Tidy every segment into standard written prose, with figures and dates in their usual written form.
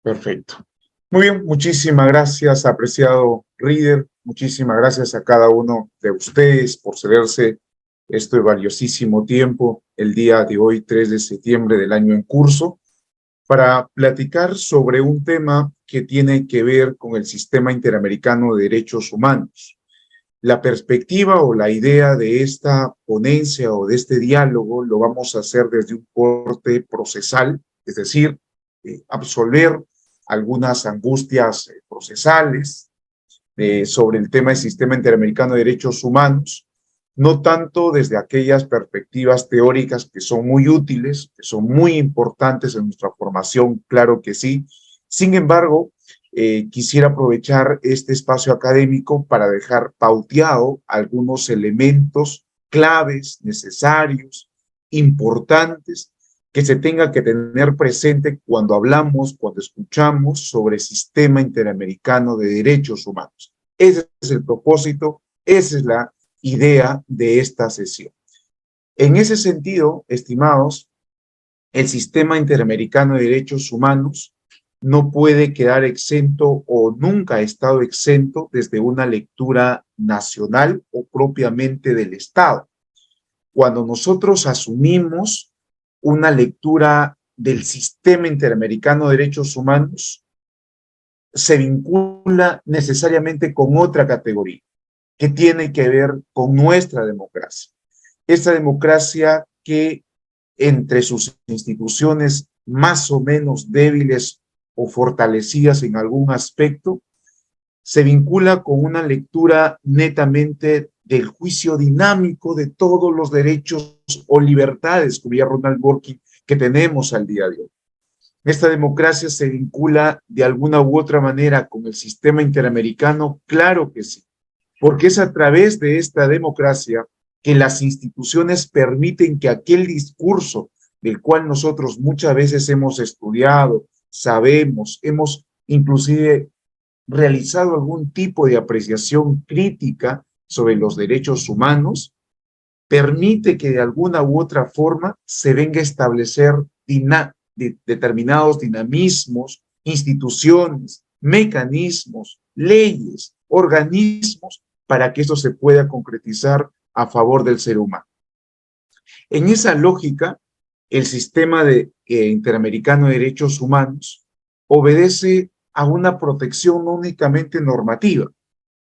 Perfecto. Muy bien, muchísimas gracias, apreciado Reader. Muchísimas gracias a cada uno de ustedes por cederse este valiosísimo tiempo el día de hoy, 3 de septiembre del año en curso, para platicar sobre un tema que tiene que ver con el Sistema Interamericano de Derechos Humanos. La perspectiva o la idea de esta ponencia o de este diálogo lo vamos a hacer desde un corte procesal, es decir, absolver algunas angustias procesales sobre el tema del Sistema Interamericano de Derechos Humanos, no tanto desde aquellas perspectivas teóricas que son muy útiles, que son muy importantes en nuestra formación, claro que sí. Sin embargo, quisiera aprovechar este espacio académico para dejar pauteado algunos elementos claves, necesarios, importantes, que se tenga que tener presente cuando hablamos, cuando escuchamos sobre el Sistema Interamericano de Derechos Humanos. Ese es el propósito, esa es la idea de esta sesión. En ese sentido, estimados, el Sistema Interamericano de Derechos Humanos no puede quedar exento o nunca ha estado exento desde una lectura nacional o propiamente del Estado. Cuando nosotros asumimos una lectura del Sistema Interamericano de Derechos Humanos, se vincula necesariamente con otra categoría que tiene que ver con nuestra democracia. Esta democracia que entre sus instituciones más o menos débiles o fortalecidas en algún aspecto, se vincula con una lectura netamente del juicio dinámico de todos los derechos o libertades, como ya Ronald Dworkin, que tenemos al día de hoy. Esta democracia se vincula de alguna u otra manera con el sistema interamericano, claro que sí, porque es a través de esta democracia que las instituciones permiten que aquel discurso del cual nosotros muchas veces hemos estudiado, sabemos, hemos inclusive realizado algún tipo de apreciación crítica sobre los derechos humanos, permite que de alguna u otra forma se venga a establecer determinados dinamismos, instituciones, mecanismos, leyes, organismos, para que esto se pueda concretizar a favor del ser humano. En esa lógica, el sistema interamericano de derechos humanos obedece a una protección no únicamente normativa,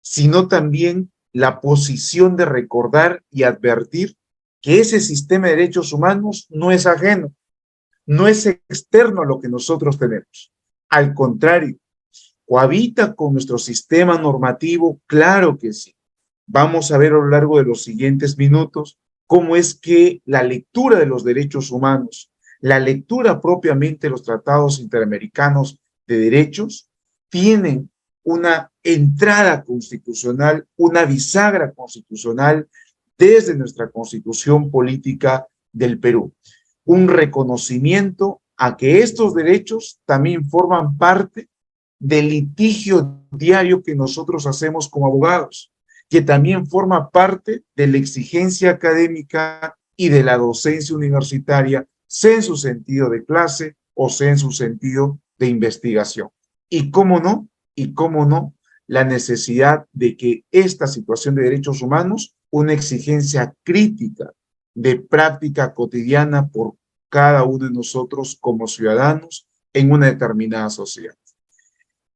sino también la posición de recordar y advertir que ese sistema de derechos humanos no es ajeno, no es externo a lo que nosotros tenemos. Al contrario, cohabita con nuestro sistema normativo, claro que sí. Vamos a ver a lo largo de los siguientes minutos cómo es que la lectura de los derechos humanos, la lectura propiamente de los tratados interamericanos de derechos, tienen una entrada constitucional, una bisagra constitucional desde nuestra constitución política del Perú. Un reconocimiento a que estos derechos también forman parte del litigio diario que nosotros hacemos como abogados, que también forma parte de la exigencia académica y de la docencia universitaria, sea en su sentido de clase o sea en su sentido de investigación. Y cómo no, la necesidad de que esta situación de derechos humanos, una exigencia crítica de práctica cotidiana por cada uno de nosotros como ciudadanos en una determinada sociedad.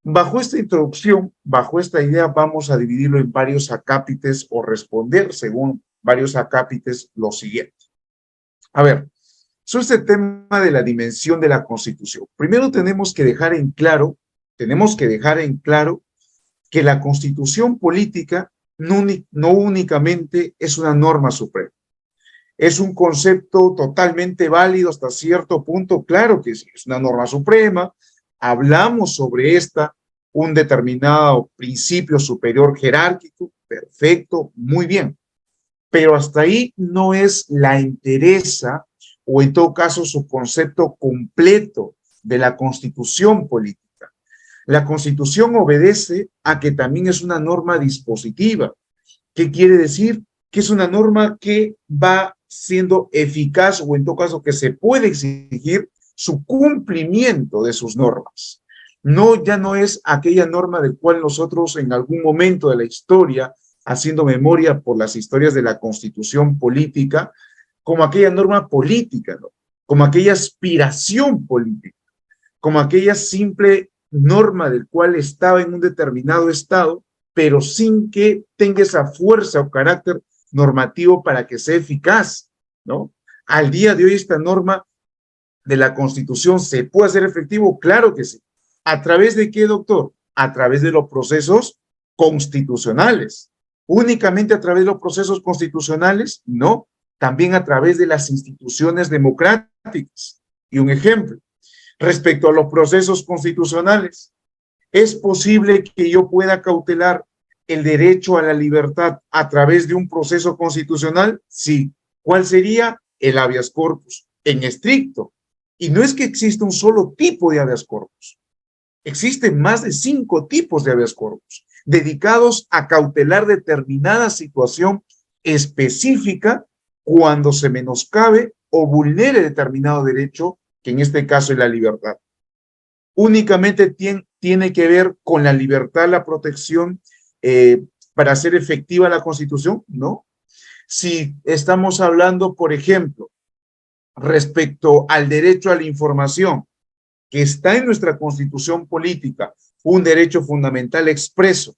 Bajo esta introducción, bajo esta idea, vamos a dividirlo en varios acápites o responder según varios acápites lo siguiente. A ver, sobre este tema de la dimensión de la Constitución. Primero tenemos que dejar en claro que la Constitución política no únicamente es una norma suprema. ¿Es un concepto totalmente válido hasta cierto punto? Claro que sí, es una norma suprema. Hablamos sobre esta, un determinado principio superior jerárquico, perfecto, muy bien. Pero hasta ahí no es la entereza o en todo caso su concepto completo de la Constitución política. La Constitución obedece a que también es una norma dispositiva. ¿Qué quiere decir? Que es una norma que va siendo eficaz o en todo caso que se puede exigir su cumplimiento de sus normas. No, ya no es aquella norma del cual nosotros en algún momento de la historia, haciendo memoria por las historias de la Constitución política, como aquella norma política, ¿no? Como aquella aspiración política, como aquella simple norma del cual estaba en un determinado estado, pero sin que tenga esa fuerza o carácter normativo para que sea eficaz, ¿no? Al día de hoy esta norma de la Constitución se puede hacer efectivo, claro que sí. ¿A través de qué, doctor? A través de los procesos constitucionales. ¿Únicamente a través de los procesos constitucionales? No, también a través de las instituciones democráticas. Y un ejemplo, respecto a los procesos constitucionales, ¿es posible que yo pueda cautelar el derecho a la libertad a través de un proceso constitucional? Sí. ¿Cuál sería? El habeas corpus, en estricto. Y no es que exista un solo tipo de habeas corpus. Existen más de 5 tipos de habeas corpus dedicados a cautelar determinada situación específica cuando se menoscabe o vulnere determinado derecho, que en este caso es la libertad. Únicamente tiene que ver con la libertad, la protección para hacer efectiva la Constitución, ¿no? Si estamos hablando, por ejemplo, respecto al derecho a la información, que está en nuestra Constitución política, un derecho fundamental expreso,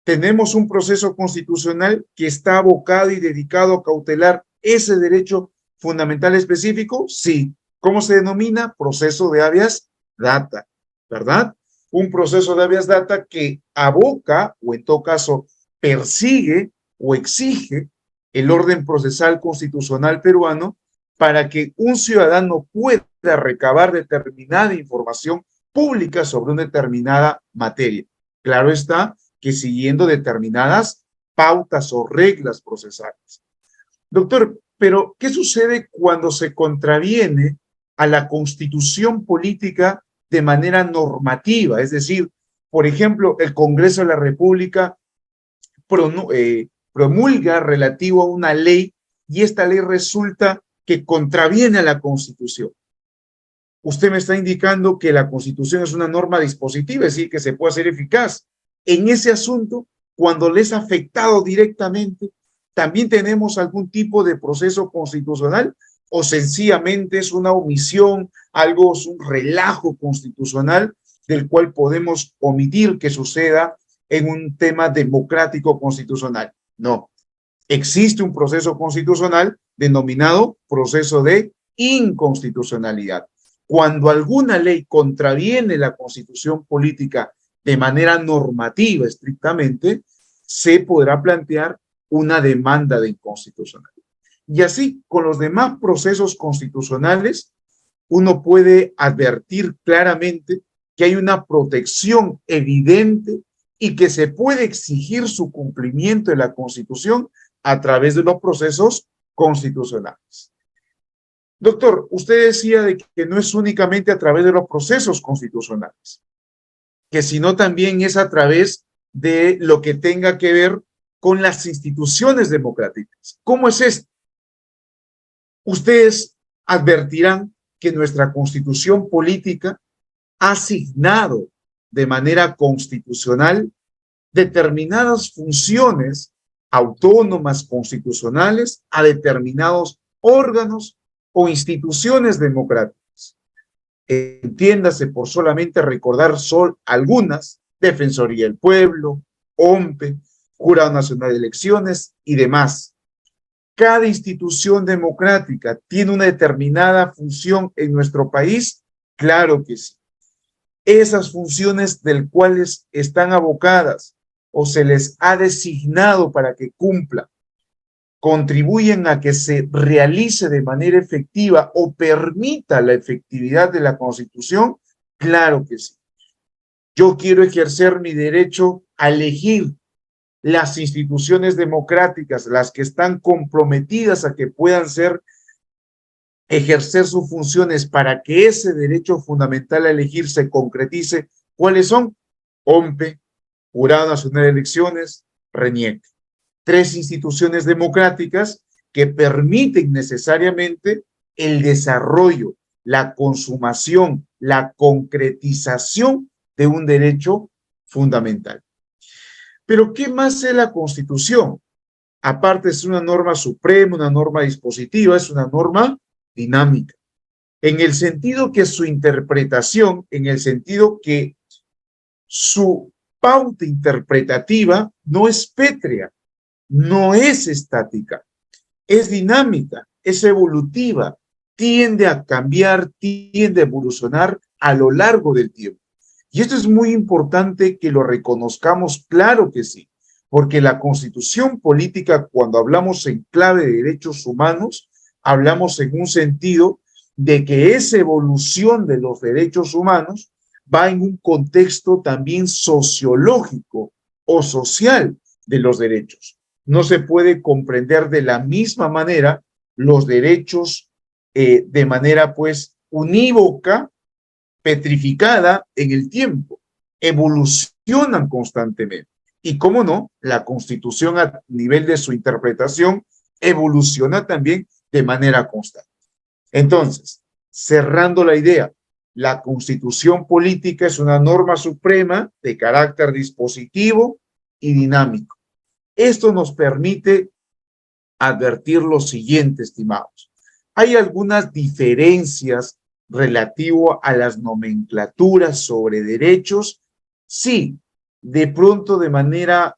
tenemos un proceso constitucional que está abocado y dedicado a cautelar ese derecho fundamental específico, sí. ¿Cómo se denomina? Proceso de habeas data, ¿verdad? Un proceso de habeas data que aboca, o en todo caso, persigue o exige el orden procesal constitucional peruano para que un ciudadano pueda recabar determinada información pública sobre una determinada materia. Claro está que siguiendo determinadas pautas o reglas procesales. Doctor, pero ¿qué sucede cuando se contraviene a la Constitución política de manera normativa? Es decir, por ejemplo, el Congreso de la República promulga relativo a una ley y esta ley resulta que contraviene a la Constitución. Usted me está indicando que la Constitución es una norma dispositiva, es decir, que se puede hacer eficaz. En ese asunto, cuando le es afectado directamente, ¿también tenemos algún tipo de proceso constitucional o sencillamente es una omisión, algo, es un relajo constitucional del cual podemos omitir que suceda en un tema democrático constitucional? No, existe un proceso constitucional denominado proceso de inconstitucionalidad. Cuando alguna ley contraviene la Constitución política de manera normativa estrictamente, se podrá plantear una demanda de inconstitucionalidad. Y así, con los demás procesos constitucionales, uno puede advertir claramente que hay una protección evidente y que se puede exigir su cumplimiento de la Constitución a través de los procesos constitucionales. Doctor, usted decía de que no es únicamente a través de los procesos constitucionales, que sino también es a través de lo que tenga que ver con las instituciones democráticas. ¿Cómo es esto? Ustedes advertirán que nuestra Constitución política ha asignado de manera constitucional determinadas funciones autónomas constitucionales a determinados órganos o instituciones democráticas. Entiéndase por solamente recordar algunas: Defensoría del Pueblo, OMPE, Jurado Nacional de Elecciones y demás. ¿Cada institución democrática tiene una determinada función en nuestro país? Claro que sí. Esas funciones del cuales están abocadas o se les ha designado para que cumplan, contribuyen a que se realice de manera efectiva o permita la efectividad de la Constitución. Claro que sí. Yo quiero ejercer mi derecho a elegir las instituciones democráticas, las que están comprometidas a que puedan ejercer sus funciones para que ese derecho fundamental a elegir se concretice. ¿Cuáles son? OMPE, Jurado Nacional de Elecciones, RENIEC. 3 instituciones democráticas que permiten necesariamente el desarrollo, la consumación, la concretización de un derecho fundamental. Pero, ¿qué más es la Constitución? Aparte es una norma suprema, una norma dispositiva, es una norma dinámica, en el sentido que su interpretación, en el sentido que su pauta interpretativa no es pétrea, no es estática, es dinámica, es evolutiva, tiende a cambiar, tiende a evolucionar a lo largo del tiempo. Y esto es muy importante que lo reconozcamos, claro que sí, porque la Constitución política, cuando hablamos en clave de derechos humanos, hablamos en un sentido de que esa evolución de los derechos humanos va en un contexto también sociológico o social de los derechos. No se puede comprender de la misma manera los derechos de manera pues unívoca, petrificada en el tiempo, evolucionan constantemente. Y cómo no, la Constitución a nivel de su interpretación evoluciona también de manera constante. Entonces, cerrando la idea, la Constitución política es una norma suprema de carácter dispositivo y dinámico. Esto nos permite advertir lo siguiente, estimados. Hay algunas diferencias relativo a las nomenclaturas sobre derechos. Sí, de pronto de manera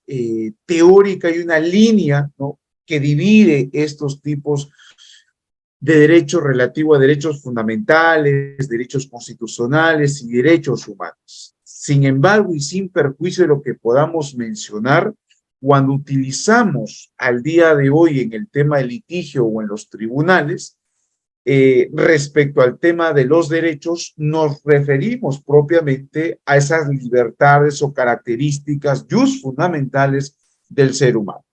teórica hay una línea, ¿no?, que divide estos tipos de derechos relativo a derechos fundamentales, derechos constitucionales y derechos humanos. Sin embargo, y sin perjuicio de lo que podamos mencionar, cuando utilizamos al día de hoy en el tema de litigio o en los tribunales, respecto al tema de los derechos, nos referimos propiamente a esas libertades o características fundamentales del ser humano.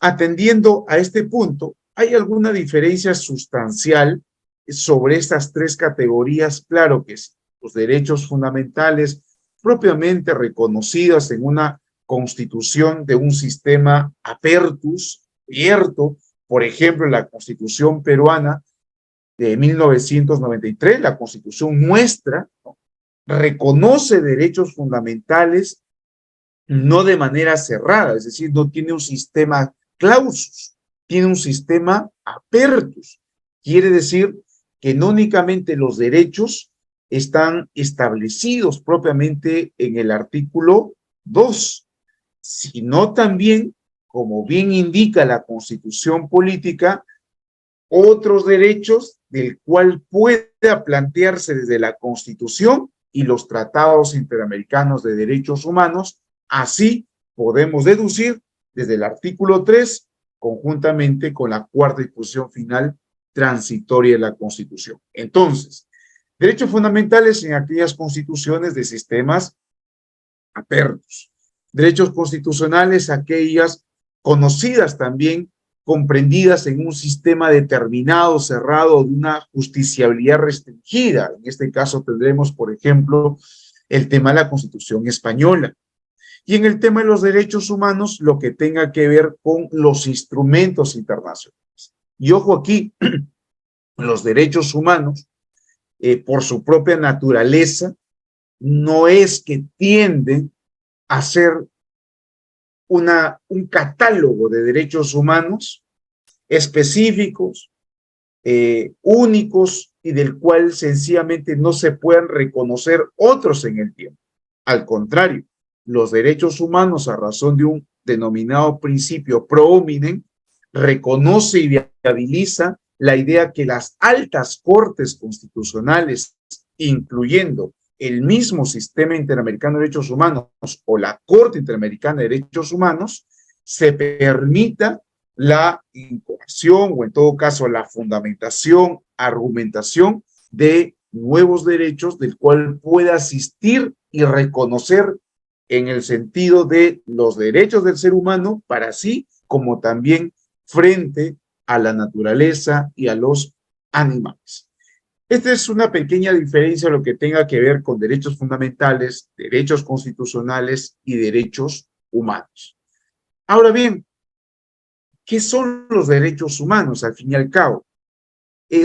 Atendiendo a este punto, ¿hay alguna diferencia sustancial sobre estas tres categorías? Claro que sí. Los derechos fundamentales propiamente reconocidos en una constitución de un sistema apertus, abierto, por ejemplo, la Constitución peruana de 1993, la Constitución nuestra, ¿no?, reconoce derechos fundamentales no de manera cerrada, es decir, no tiene un sistema clausus, tiene un sistema apertus. Quiere decir que no únicamente los derechos están establecidos propiamente en el artículo 2, sino también, como bien indica la Constitución política, otros derechos del cual pueda plantearse desde la Constitución y los tratados interamericanos de derechos humanos. Así podemos deducir desde el artículo 3, conjuntamente con la cuarta disposición final transitoria de la Constitución. Entonces, derechos fundamentales en aquellas constituciones de sistemas apertos. Derechos constitucionales, aquellas conocidas también, comprendidas en un sistema determinado, cerrado, de una justiciabilidad restringida. En este caso tendremos, por ejemplo, el tema de la Constitución española. Y en el tema de los derechos humanos, lo que tenga que ver con los instrumentos internacionales. Y ojo aquí, los derechos humanos, por su propia naturaleza, no es que tienden a ser un catálogo de derechos humanos específicos, únicos, y del cual sencillamente no se puedan reconocer otros en el tiempo. Al contrario, los derechos humanos, a razón de un denominado principio pro hominem, reconoce y viabiliza la idea que las altas cortes constitucionales, incluyendo el mismo Sistema Interamericano de Derechos Humanos o la Corte Interamericana de Derechos Humanos, se permita la incoación o en todo caso la fundamentación, argumentación de nuevos derechos del cual pueda asistir y reconocer en el sentido de los derechos del ser humano para sí, como también frente a la naturaleza y a los animales. Esta es una pequeña diferencia en lo que tenga que ver con derechos fundamentales, derechos constitucionales y derechos humanos. Ahora bien, ¿qué son los derechos humanos al fin y al cabo?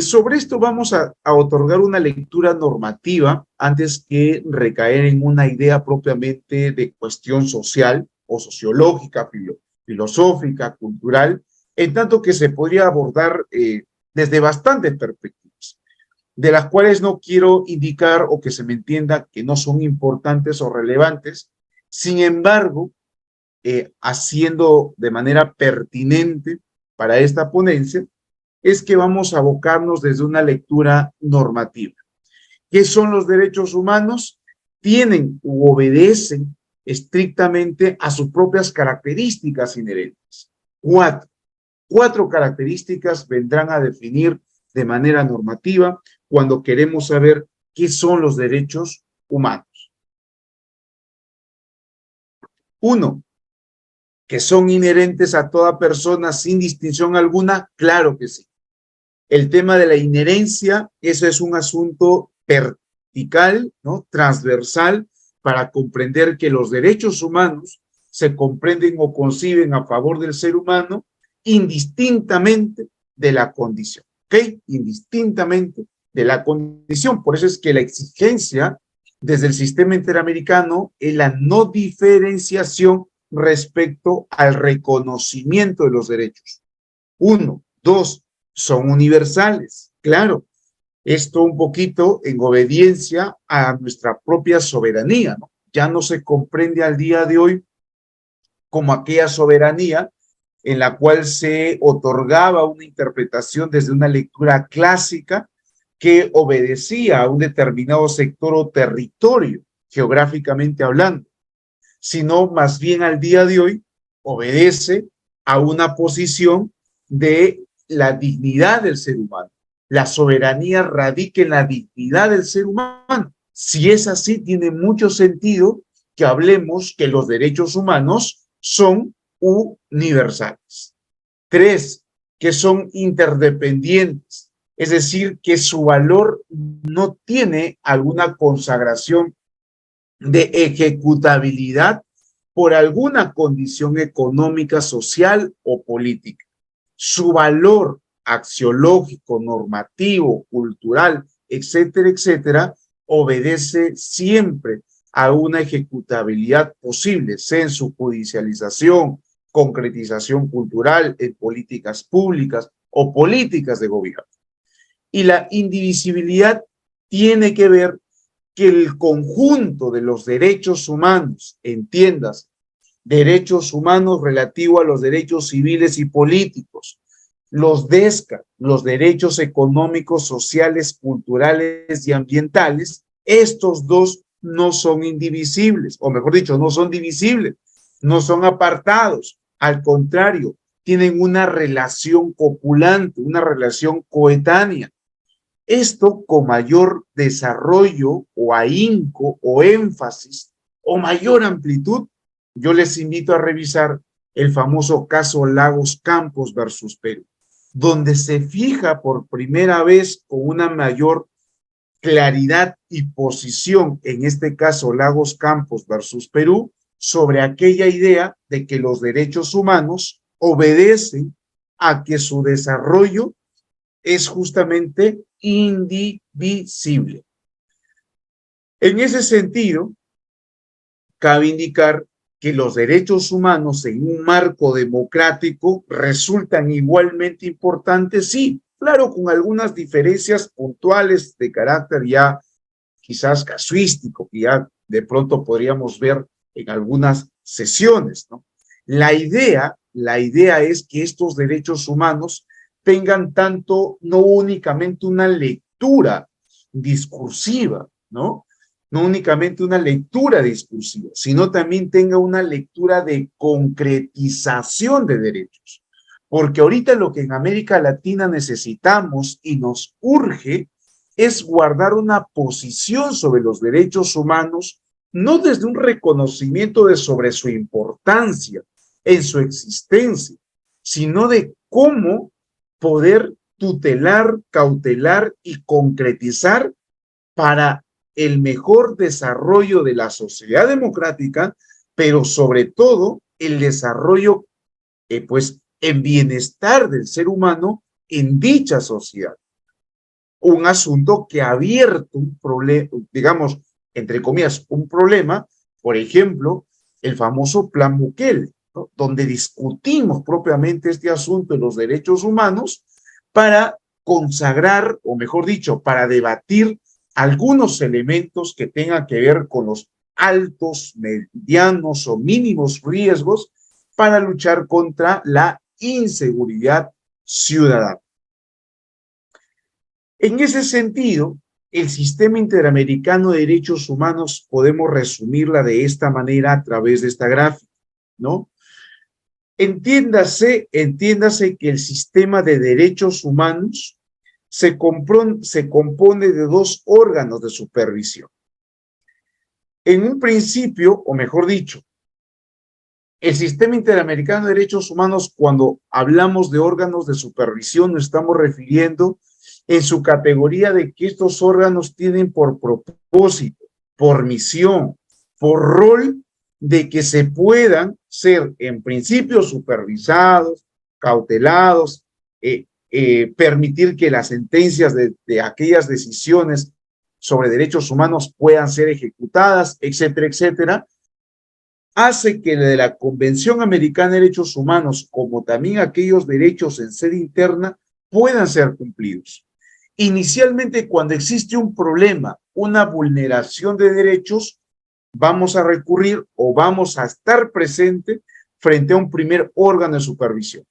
Sobre esto vamos a otorgar una lectura normativa antes que recaer en una idea propiamente de cuestión social o sociológica, filosófica, cultural, en tanto que se podría abordar desde bastantes perspectivas, de las cuales no quiero indicar o que se me entienda que no son importantes o relevantes. Sin embargo, haciendo de manera pertinente para esta ponencia, es que vamos a abocarnos desde una lectura normativa. ¿Qué son los derechos humanos? Tienen u obedecen estrictamente a sus propias características inherentes. Cuatro características vendrán a definir de manera normativa cuando queremos saber qué son los derechos humanos. Uno, que son inherentes a toda persona sin distinción alguna, claro que sí. El tema de la inherencia, eso es un asunto vertical, ¿no? Transversal, para comprender que los derechos humanos se comprenden o conciben a favor del ser humano indistintamente de la condición, ¿ok? Indistintamente de la condición. Por eso es que la exigencia desde el sistema interamericano es la no diferenciación respecto al reconocimiento de los derechos. Uno. Dos, son universales, claro. Esto un poquito en obediencia a nuestra propia soberanía, ¿no? Ya no se comprende al día de hoy como aquella soberanía en la cual se otorgaba una interpretación desde una lectura clásica que obedecía a un determinado sector o territorio, geográficamente hablando, sino más bien al día de hoy obedece a una posición de la dignidad del ser humano. La soberanía radica en la dignidad del ser humano. Si es así, tiene mucho sentido que hablemos que los derechos humanos son universales. Tres, que son interdependientes, es decir, que su valor no tiene alguna consagración de ejecutabilidad por alguna condición económica, social o política. Su valor axiológico, normativo, cultural, etcétera, etcétera, obedece siempre a una ejecutabilidad posible, sea en su judicialización, concretización cultural, en políticas públicas o políticas de gobierno. Y la indivisibilidad tiene que ver que el conjunto de los derechos humanos, entiendas, derechos humanos relativo a los derechos civiles y políticos, los DESCA, los derechos económicos, sociales, culturales y ambientales, estos dos no son indivisibles, o mejor dicho, no son divisibles, no son apartados, al contrario, tienen una relación copulante, una relación coetánea. Esto con mayor desarrollo o ahínco o énfasis o mayor amplitud, yo les invito a revisar el famoso caso Lagos Campos versus Perú, donde se fija por primera vez con una mayor claridad y posición, en este caso Lagos Campos versus Perú, sobre aquella idea de que los derechos humanos obedecen a que su desarrollo es justamente indivisible. En ese sentido, cabe indicar que los derechos humanos en un marco democrático resultan igualmente importantes, sí, claro, con algunas diferencias puntuales de carácter ya quizás casuístico, que ya de pronto podríamos ver en algunas sesiones, ¿no? La idea es que estos derechos humanos tengan tanto, no únicamente una lectura discursiva, ¿no? No únicamente una lectura discursiva, sino también tenga una lectura de concretización de derechos. Porque ahorita lo que en América Latina necesitamos y nos urge es guardar una posición sobre los derechos humanos, no desde un reconocimiento de sobre su importancia en su existencia, sino de cómo poder tutelar, cautelar y concretizar para el mejor desarrollo de la sociedad democrática, pero sobre todo el desarrollo, pues, en bienestar del ser humano en dicha sociedad. un asunto que ha abierto un problema, digamos, entre comillas, un problema, por ejemplo, el famoso Plan Bukele, ¿no? Donde discutimos propiamente este asunto de los derechos humanos para consagrar, o mejor dicho, para debatir algunos elementos que tengan que ver con los altos, medianos o mínimos riesgos para luchar contra la inseguridad ciudadana. En ese sentido, el sistema interamericano de derechos humanos podemos resumirla de esta manera a través de esta gráfica, ¿no? Entiéndase que el sistema de derechos humanos se compone de dos órganos de supervisión. En un principio, o mejor dicho, el sistema interamericano de derechos humanos, cuando hablamos de órganos de supervisión, nos estamos refiriendo en su categoría de que estos órganos tienen por propósito, por misión, por rol, de que se puedan ser en principio supervisados, cautelados, permitir que las sentencias de aquellas decisiones sobre derechos humanos puedan ser ejecutadas, etcétera, etcétera, hace que de la Convención Americana de Derechos Humanos, como también aquellos derechos en sede interna, puedan ser cumplidos. Inicialmente, cuando existe un problema, una vulneración de derechos, vamos a recurrir o vamos a estar presente frente a un primer órgano de supervisión,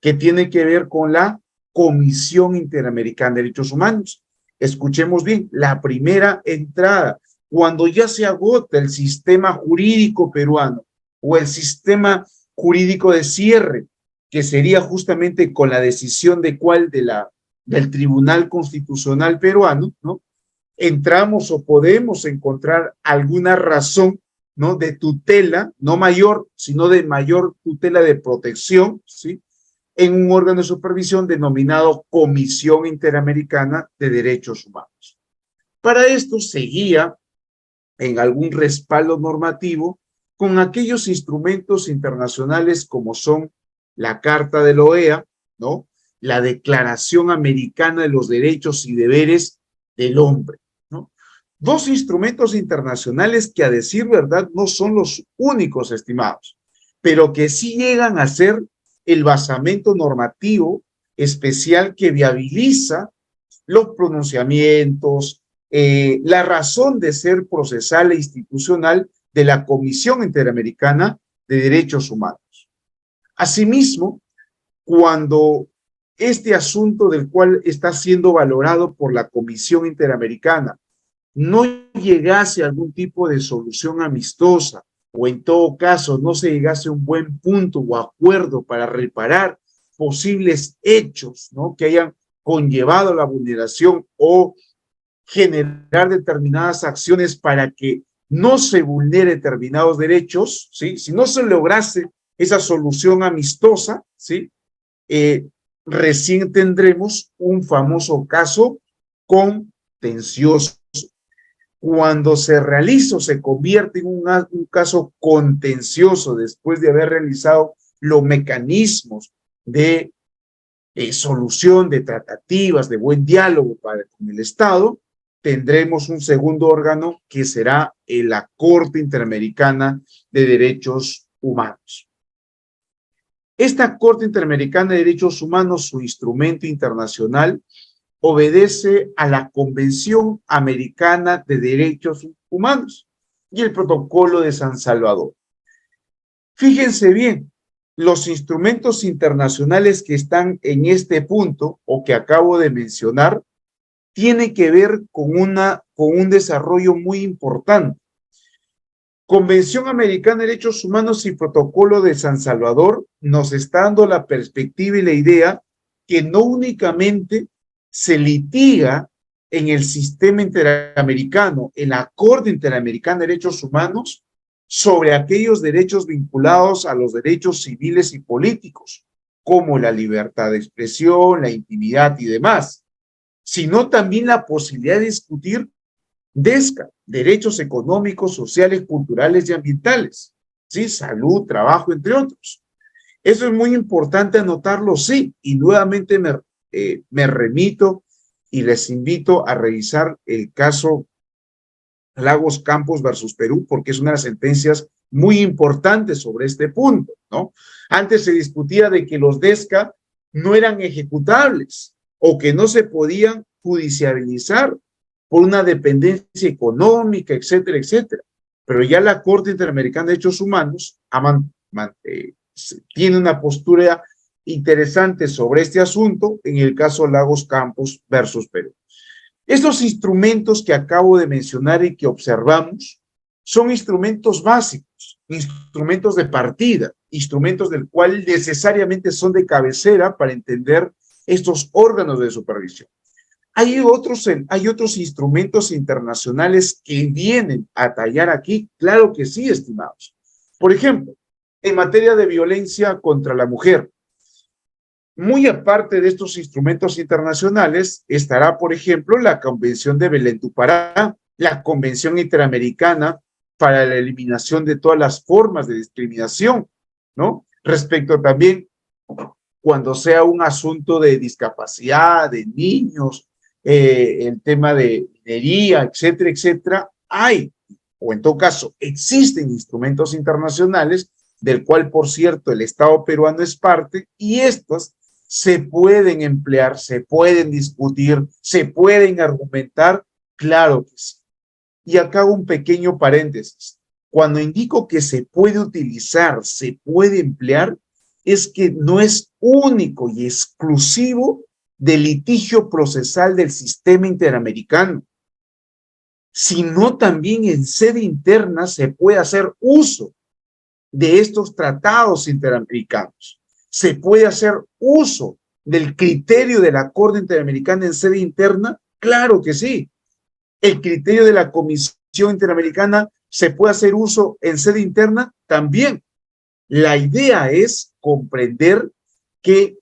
que tiene que ver con la Comisión Interamericana de Derechos Humanos. Escuchemos bien, la primera entrada, cuando ya se agota el sistema jurídico peruano o el sistema jurídico de cierre, que sería justamente con la decisión de cuál del Tribunal Constitucional peruano, ¿no? Entramos o podemos encontrar alguna razón, ¿no? De tutela, no mayor, sino de mayor tutela de protección, ¿sí? En un órgano de supervisión denominado Comisión Interamericana de Derechos Humanos. Para esto se guía en algún respaldo normativo con aquellos instrumentos internacionales como son la Carta de la OEA, ¿no? La Declaración Americana de los Derechos y Deberes del Hombre, ¿no? Dos instrumentos internacionales que, a decir verdad, no son los únicos estimados, pero que sí llegan a ser el basamento normativo especial que viabiliza los pronunciamientos, la razón de ser procesal e institucional de la Comisión Interamericana de Derechos Humanos. Asimismo, cuando este asunto del cual está siendo valorado por la Comisión Interamericana no llegase a algún tipo de solución amistosa, o en todo caso no se llegase a un buen punto o acuerdo para reparar posibles hechos, ¿no? Que hayan conllevado la vulneración o generar determinadas acciones para que no se vulnere determinados derechos, ¿sí? Si no se lograse esa solución amistosa, ¿sí? Recién tendremos un famoso caso contencioso. Cuando se realiza o se convierte en un caso contencioso después de haber realizado los mecanismos de solución, de tratativas, de buen diálogo con el Estado, tendremos un segundo órgano que será la Corte Interamericana de Derechos Humanos. Esta Corte Interamericana de Derechos Humanos, su instrumento internacional, obedece a la Convención Americana de Derechos Humanos y el Protocolo de San Salvador. Fíjense bien, los instrumentos internacionales que están en este punto o que acabo de mencionar tienen que ver con un desarrollo muy importante. Convención Americana de Derechos Humanos y Protocolo de San Salvador nos está dando la perspectiva y la idea que no únicamente se litiga en el sistema interamericano, en la Corte Interamericana de Derechos Humanos, sobre aquellos derechos vinculados a los derechos civiles y políticos, como la libertad de expresión, la intimidad y demás, sino también la posibilidad de discutir derechos económicos, sociales, culturales y ambientales, ¿sí? Salud, trabajo, entre otros. Eso es muy importante anotarlo, sí, y nuevamente me remito y les invito a revisar el caso Lagos Campos versus Perú, porque es una de las sentencias muy importantes sobre este punto, ¿no? Antes se discutía de que los DESCA no eran ejecutables o que no se podían judicializar por una dependencia económica, etcétera, etcétera. Pero ya la Corte Interamericana de Derechos Humanos tiene una postura interesante sobre este asunto en el caso Lagos Campos versus Perú. Estos instrumentos que acabo de mencionar y que observamos son instrumentos básicos, instrumentos de partida, instrumentos del cual necesariamente son de cabecera para entender estos órganos de supervisión. Hay otros instrumentos internacionales que vienen a tallar aquí, claro que sí, estimados. Por ejemplo, en materia de violencia contra la mujer, muy aparte de estos instrumentos internacionales, estará, por ejemplo, la Convención de Belém do Pará, la Convención Interamericana para la Eliminación de todas las formas de discriminación, ¿no? Respecto también, cuando sea un asunto de discapacidad, de niños, el tema de minería, etcétera, etcétera, o en todo caso, existen instrumentos internacionales del cual, por cierto, el Estado peruano es parte, y estos se pueden emplear, se pueden discutir, se pueden argumentar, claro que sí. Y acá hago un pequeño paréntesis. Cuando indico que se puede utilizar, se puede emplear, es que no es único y exclusivo del litigio procesal del sistema interamericano, sino también en sede interna se puede hacer uso de estos tratados interamericanos. Se puede hacer uso del criterio de la Corte Interamericana en sede interna, claro que sí. El criterio de la Comisión Interamericana se puede hacer uso en sede interna también. La idea es comprender que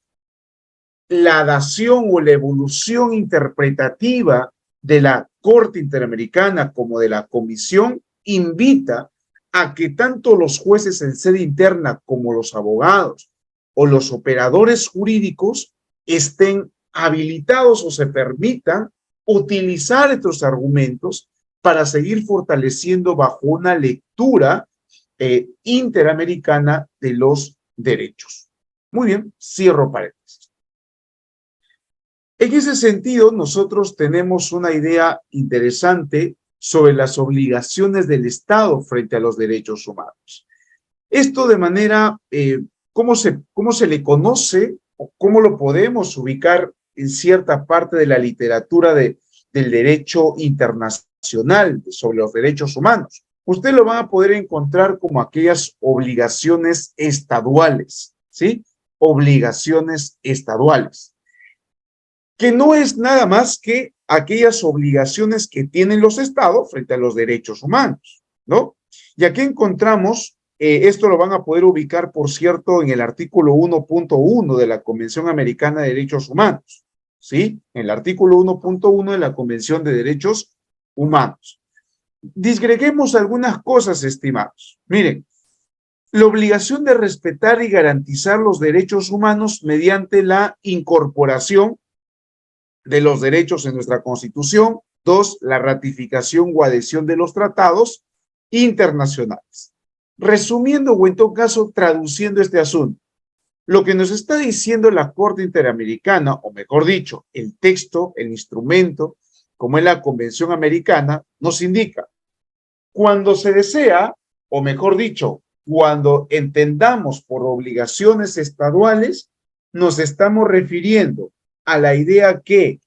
la dación o la evolución interpretativa de la Corte Interamericana como de la Comisión invita a que tanto los jueces en sede interna como los abogados o los operadores jurídicos estén habilitados o se permitan utilizar estos argumentos para seguir fortaleciendo bajo una lectura interamericana de los derechos. Muy bien, cierro paréntesis. En ese sentido, nosotros tenemos una idea interesante sobre las obligaciones del Estado frente a los derechos humanos. Esto de manera, ¿cómo se le conoce o cómo lo podemos ubicar en cierta parte de la literatura del derecho internacional sobre los derechos humanos? Usted lo van a poder encontrar como aquellas obligaciones estaduales, ¿sí? Obligaciones estaduales, que no es nada más que aquellas obligaciones que tienen los estados frente a los derechos humanos, ¿no? Y aquí encontramos, esto lo van a poder ubicar, por cierto, en el artículo 1.1 de la Convención Americana de Derechos Humanos, ¿sí? En el artículo 1.1 de la Convención de Derechos Humanos. Disgreguemos algunas cosas, estimados. Miren, la obligación de respetar y garantizar los derechos humanos mediante la incorporación de los derechos en nuestra Constitución. 2, la ratificación o adhesión de los tratados internacionales. Resumiendo o en todo caso traduciendo este asunto, lo que nos está diciendo la Corte Interamericana, o mejor dicho, el texto, el instrumento, como es la Convención Americana, nos indica, cuando se desea, o mejor dicho, cuando entendamos por obligaciones estaduales, nos estamos refiriendo a la idea que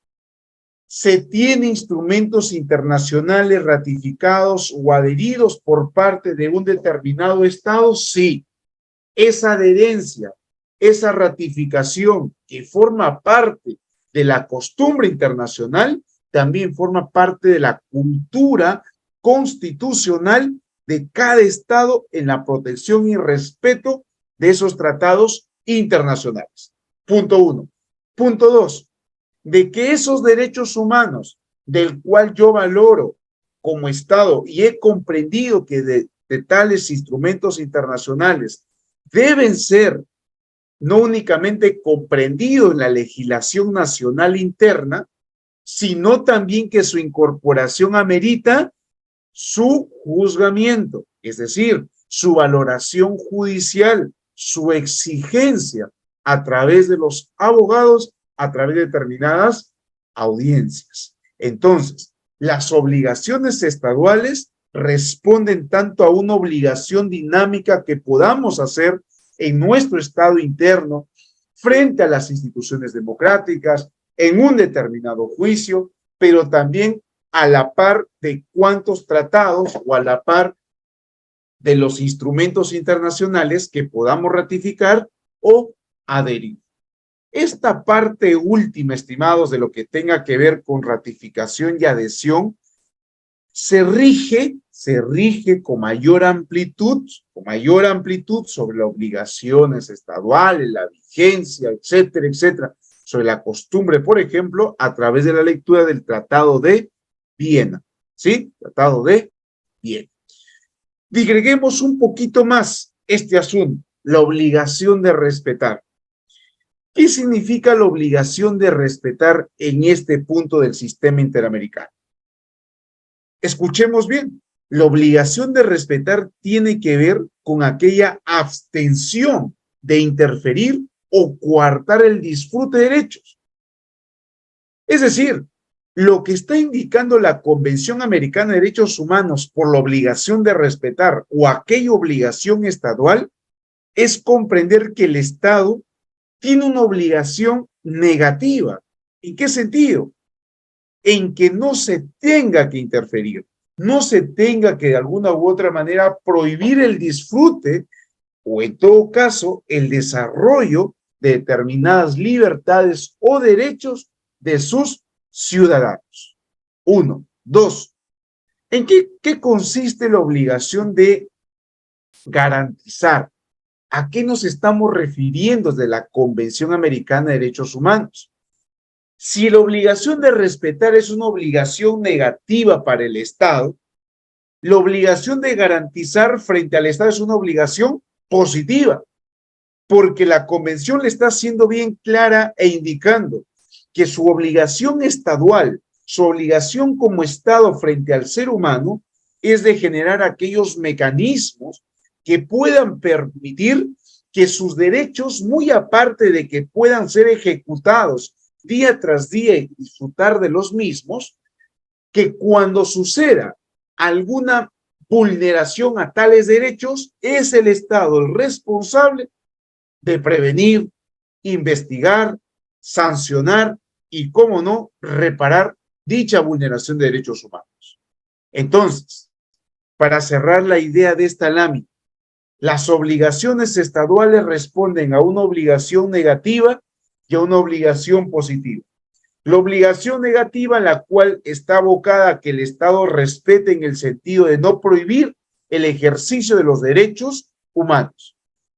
se tiene instrumentos internacionales ratificados o adheridos por parte de un determinado Estado, sí. Esa adherencia, esa ratificación que forma parte de la costumbre internacional, también forma parte de la cultura constitucional de cada Estado en la protección y respeto de esos tratados internacionales. Punto 1. Punto 2, de que esos derechos humanos, del cual yo valoro como Estado y he comprendido que de tales instrumentos internacionales deben ser no únicamente comprendidos en la legislación nacional interna, sino también que su incorporación amerita su juzgamiento, es decir, su valoración judicial, su exigencia a través de los abogados, a través de determinadas audiencias. Entonces, las obligaciones estaduales responden tanto a una obligación dinámica que podamos hacer en nuestro estado interno frente a las instituciones democráticas, en un determinado juicio, pero también a la par de cuántos tratados o a la par de los instrumentos internacionales que podamos ratificar o adherir. Esta parte última, estimados, de lo que tenga que ver con ratificación y adhesión, se rige con mayor amplitud sobre las obligaciones estaduales, la vigencia, etcétera, etcétera, sobre la costumbre, por ejemplo, a través de la lectura del Tratado de Viena, ¿sí? Tratado de Viena. Digreguemos un poquito más este asunto, la obligación de respetar. ¿Qué significa la obligación de respetar en este punto del sistema interamericano? Escuchemos bien, la obligación de respetar tiene que ver con aquella abstención de interferir o coartar el disfrute de derechos. Es decir, lo que está indicando la Convención Americana de Derechos Humanos por la obligación de respetar o aquella obligación estadual es comprender que el Estado tiene una obligación negativa. ¿En qué sentido? En que no se tenga que interferir, no se tenga que de alguna u otra manera prohibir el disfrute o en todo caso el desarrollo de determinadas libertades o derechos de sus ciudadanos. 1. 2. ¿En qué consiste la obligación de garantizar? ¿A qué nos estamos refiriendo desde la Convención Americana de Derechos Humanos? Si la obligación de respetar es una obligación negativa para el Estado, la obligación de garantizar frente al Estado es una obligación positiva, porque la Convención le está haciendo bien clara e indicando que su obligación estadual, su obligación como Estado frente al ser humano, es de generar aquellos mecanismos que puedan permitir que sus derechos, muy aparte de que puedan ser ejecutados día tras día y disfrutar de los mismos, que cuando suceda alguna vulneración a tales derechos, es el Estado el responsable de prevenir, investigar, sancionar y, cómo no, reparar dicha vulneración de derechos humanos. Entonces, para cerrar la idea de esta lámina, las obligaciones estaduales responden a una obligación negativa y a una obligación positiva. La obligación negativa, la cual está abocada a que el Estado respete en el sentido de no prohibir el ejercicio de los derechos humanos.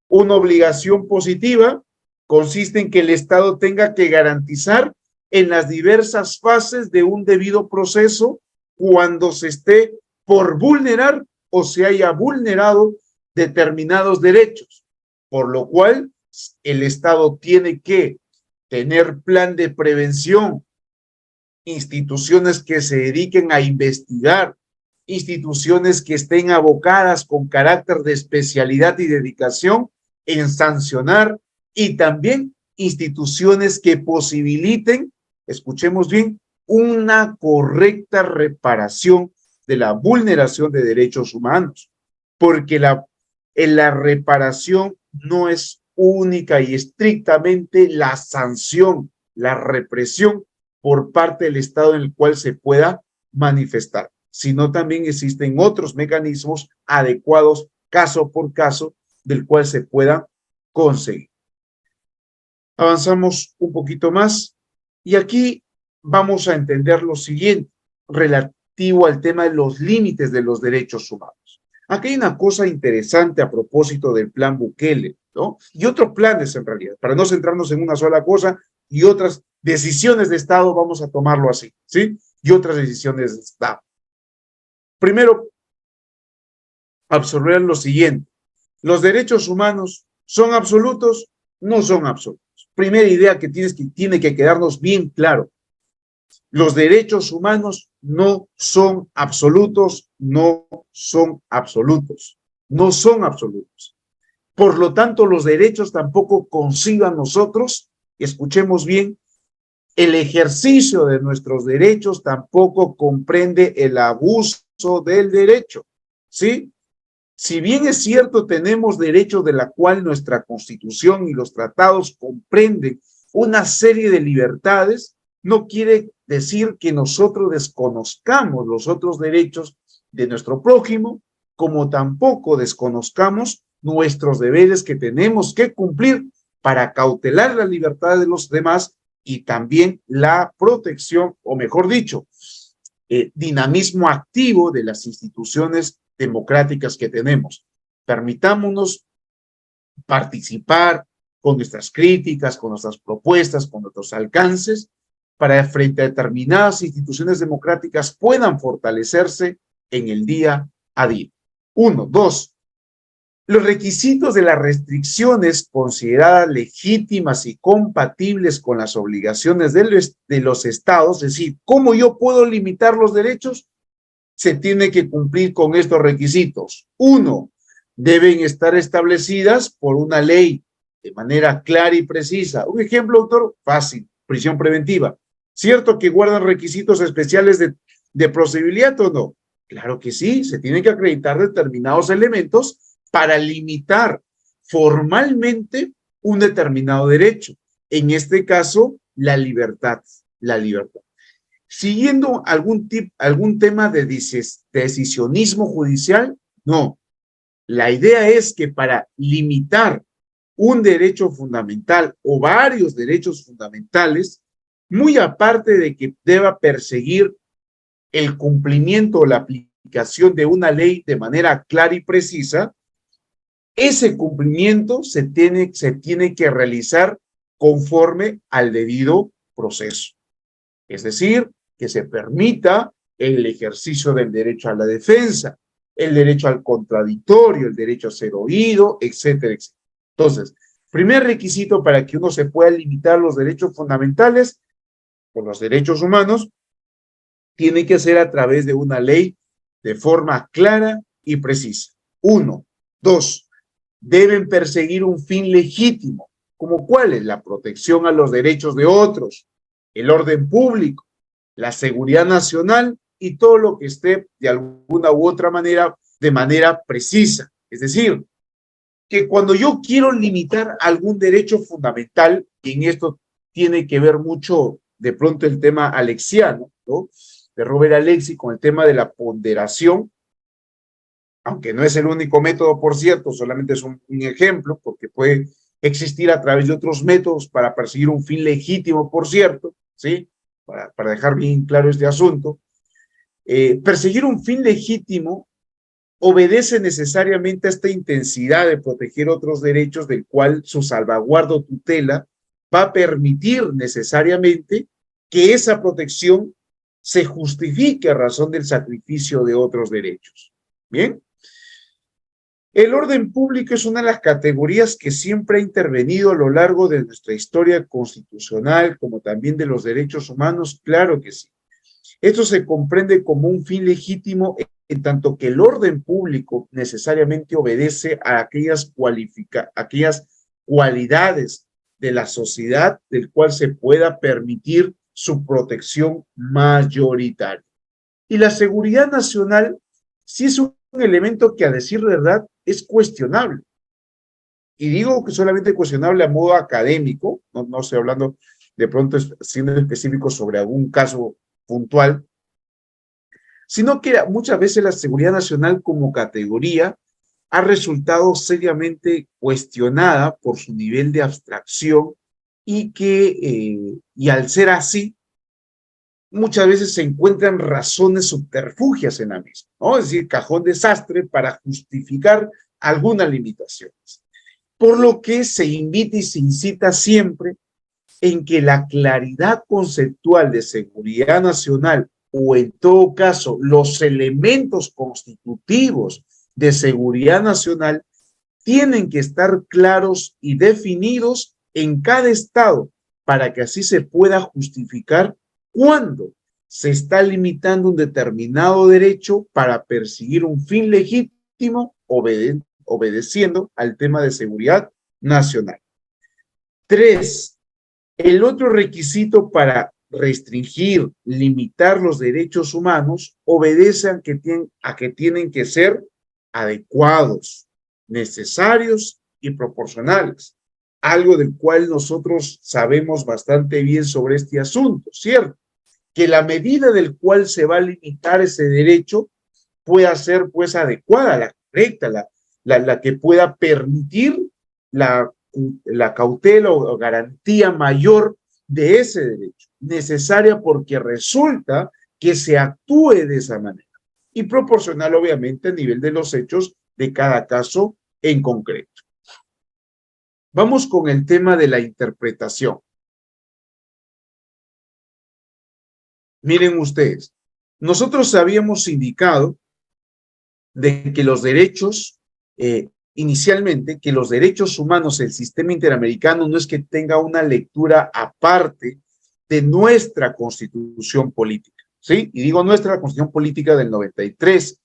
Una obligación positiva consiste en que el Estado tenga que garantizar en las diversas fases de un debido proceso cuando se esté por vulnerar o se haya vulnerado determinados derechos, por lo cual el Estado tiene que tener plan de prevención, instituciones que se dediquen a investigar, instituciones que estén abocadas con carácter de especialidad y dedicación en sancionar y también instituciones que posibiliten, escuchemos bien, una correcta reparación de la vulneración de derechos humanos, porque la reparación no es única y estrictamente la sanción, la represión por parte del Estado en el cual se pueda manifestar, sino también existen otros mecanismos adecuados caso por caso del cual se pueda conseguir. Avanzamos un poquito más y aquí vamos a entender lo siguiente relativo al tema de los límites de los derechos humanos. Aquí hay una cosa interesante a propósito del plan Bukele, ¿no? Y otros planes en realidad, para no centrarnos en una sola cosa y otras decisiones de Estado, vamos a tomarlo así, ¿sí? Y otras decisiones de Estado. Primero, absorber lo siguiente. ¿Los derechos humanos son absolutos? No son absolutos. Primera idea que tiene que quedarnos bien claro. Los derechos humanos no son absolutos, no son absolutos, no son absolutos. Por lo tanto, los derechos tampoco conciban nosotros, escuchemos bien, el ejercicio de nuestros derechos tampoco comprende el abuso del derecho, ¿sí? Si bien es cierto, tenemos derechos de la cual nuestra Constitución y los tratados comprenden una serie de libertades, no quiere decir que nosotros desconozcamos los otros derechos de nuestro prójimo, como tampoco desconozcamos nuestros deberes que tenemos que cumplir para cautelar la libertad de los demás y también la protección, o mejor dicho, dinamismo activo de las instituciones democráticas que tenemos. Permitámonos participar con nuestras críticas, con nuestras propuestas, con nuestros alcances, para frente a determinadas instituciones democráticas puedan fortalecerse en el día a día. 1. 2. Los requisitos de las restricciones consideradas legítimas y compatibles con las obligaciones de los estados, es decir, ¿cómo yo puedo limitar los derechos? Se tiene que cumplir con estos requisitos. 1. Deben estar establecidas por una ley de manera clara y precisa. Un ejemplo, doctor, fácil, prisión preventiva. ¿Cierto que guardan requisitos especiales de procedibilidad o no? Claro que sí, se tienen que acreditar determinados elementos para limitar formalmente un determinado derecho. En este caso, la libertad, la libertad. Siguiendo algún tema de decisionismo judicial, no. La idea es que para limitar un derecho fundamental o varios derechos fundamentales, muy aparte de que deba perseguir el cumplimiento o la aplicación de una ley de manera clara y precisa, ese cumplimiento se tiene que realizar conforme al debido proceso. Es decir, que se permita el ejercicio del derecho a la defensa, el derecho al contradictorio, el derecho a ser oído, etcétera, etcétera. Entonces, primer requisito para que uno se pueda limitar los derechos fundamentales por los derechos humanos, tiene que ser a través de una ley de forma clara y precisa. 1. 2. Deben perseguir un fin legítimo, como cuál es la protección a los derechos de otros, el orden público, la seguridad nacional y todo lo que esté de alguna u otra manera, de manera precisa. Es decir, que cuando yo quiero limitar algún derecho fundamental, y en esto tiene que ver mucho de pronto el tema alexiano, ¿no? De Robert Alexy con el tema de la ponderación, aunque no es el único método, por cierto, solamente es un ejemplo, porque puede existir a través de otros métodos para perseguir un fin legítimo, por cierto, ¿sí? Para dejar bien claro este asunto. Perseguir un fin legítimo obedece necesariamente a esta intensidad de proteger otros derechos del cual su salvaguarda o tutela va a permitir necesariamente que esa protección se justifique a razón del sacrificio de otros derechos. ¿Bien? El orden público es una de las categorías que siempre ha intervenido a lo largo de nuestra historia constitucional, como también de los derechos humanos, claro que sí. Esto se comprende como un fin legítimo en tanto que el orden público necesariamente obedece a aquellas cualidades de la sociedad del cual se pueda permitir su protección mayoritaria. Y la seguridad nacional sí es un elemento que, a decir verdad, es cuestionable. Y digo que solamente cuestionable a modo académico, no estoy hablando de pronto siendo específico sobre algún caso puntual, sino que muchas veces la seguridad nacional como categoría ha resultado seriamente cuestionada por su nivel de abstracción y al ser así, muchas veces se encuentran razones subterfugias en la misma, ¿no? Es decir, cajón desastre para justificar algunas limitaciones. Por lo que se invita y se incita siempre en que la claridad conceptual de seguridad nacional o en todo caso los elementos constitutivos de seguridad nacional tienen que estar claros y definidos en cada estado para que así se pueda justificar cuando se está limitando un determinado derecho para perseguir un fin legítimo obedeciendo al tema de seguridad nacional. 3. El otro requisito para restringir, limitar los derechos humanos obedece a que tienen que ser adecuados, necesarios y proporcionales, algo del cual nosotros sabemos bastante bien sobre este asunto, ¿cierto? Que la medida del cual se va a limitar ese derecho pueda ser pues adecuada, la correcta, la que pueda permitir la cautela o garantía mayor de ese derecho, necesaria porque resulta que se actúe de esa manera y proporcional obviamente a nivel de los hechos de cada caso en concreto. Vamos con el tema de la interpretación. Miren ustedes, nosotros habíamos indicado de que los derechos, inicialmente, que los derechos humanos, el sistema interamericano no es que tenga una lectura aparte de nuestra constitución política, ¿sí? Y digo nuestra constitución política del 93,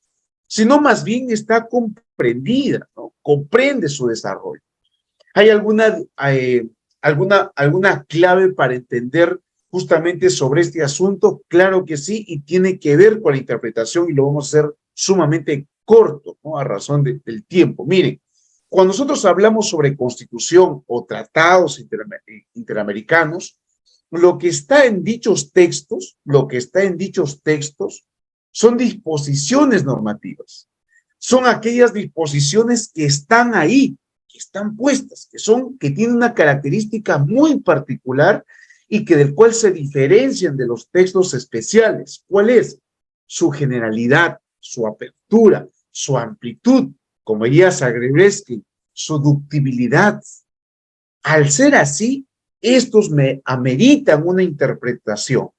sino más bien está comprendida, ¿no? Comprende su desarrollo. ¿Hay alguna clave para entender justamente sobre este asunto? Claro que sí, y tiene que ver con la interpretación y lo vamos a hacer sumamente corto, ¿no? A razón del tiempo. Miren, cuando nosotros hablamos sobre constitución o tratados interamericanos, lo que está en dichos textos, son disposiciones normativas. Son aquellas disposiciones que están ahí, que están puestas, que tienen una característica muy particular y que del cual se diferencian de los textos especiales. ¿Cuál es? Su generalidad, su apertura, su amplitud, como diría Zagrebreski, su ductibilidad. Al ser así, estos me ameritan una interpretación.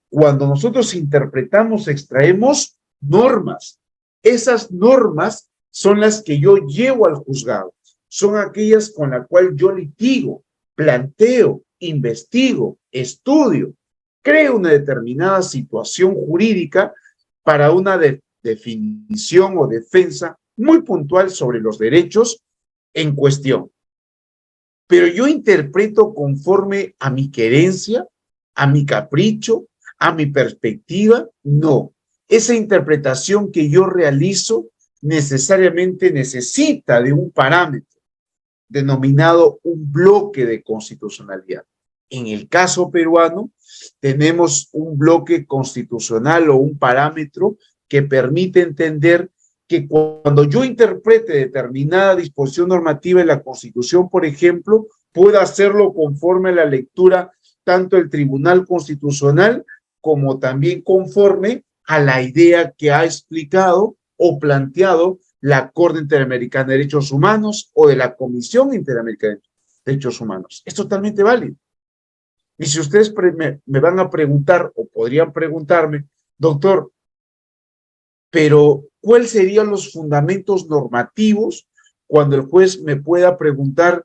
Cuando nosotros interpretamos, extraemos normas. Esas normas son las que yo llevo al juzgado. Son aquellas con las cuales yo litigo, planteo, investigo, estudio, creo una determinada situación jurídica para una definición o defensa muy puntual sobre los derechos en cuestión. Pero yo interpreto conforme a mi querencia, a mi capricho, a mi perspectiva. No. Esa interpretación que yo realizo necesariamente necesita de un parámetro denominado un bloque de constitucionalidad. En el caso peruano, tenemos un bloque constitucional o un parámetro que permite entender que cuando yo interprete determinada disposición normativa en la Constitución, por ejemplo, pueda hacerlo conforme a la lectura tanto del Tribunal Constitucional como también conforme a la idea que ha explicado o planteado la Corte Interamericana de Derechos Humanos o de la Comisión Interamericana de Derechos Humanos. Es totalmente válido. Y si ustedes me van a preguntar o podrían preguntarme, doctor, pero ¿cuáles serían los fundamentos normativos cuando el juez me pueda preguntar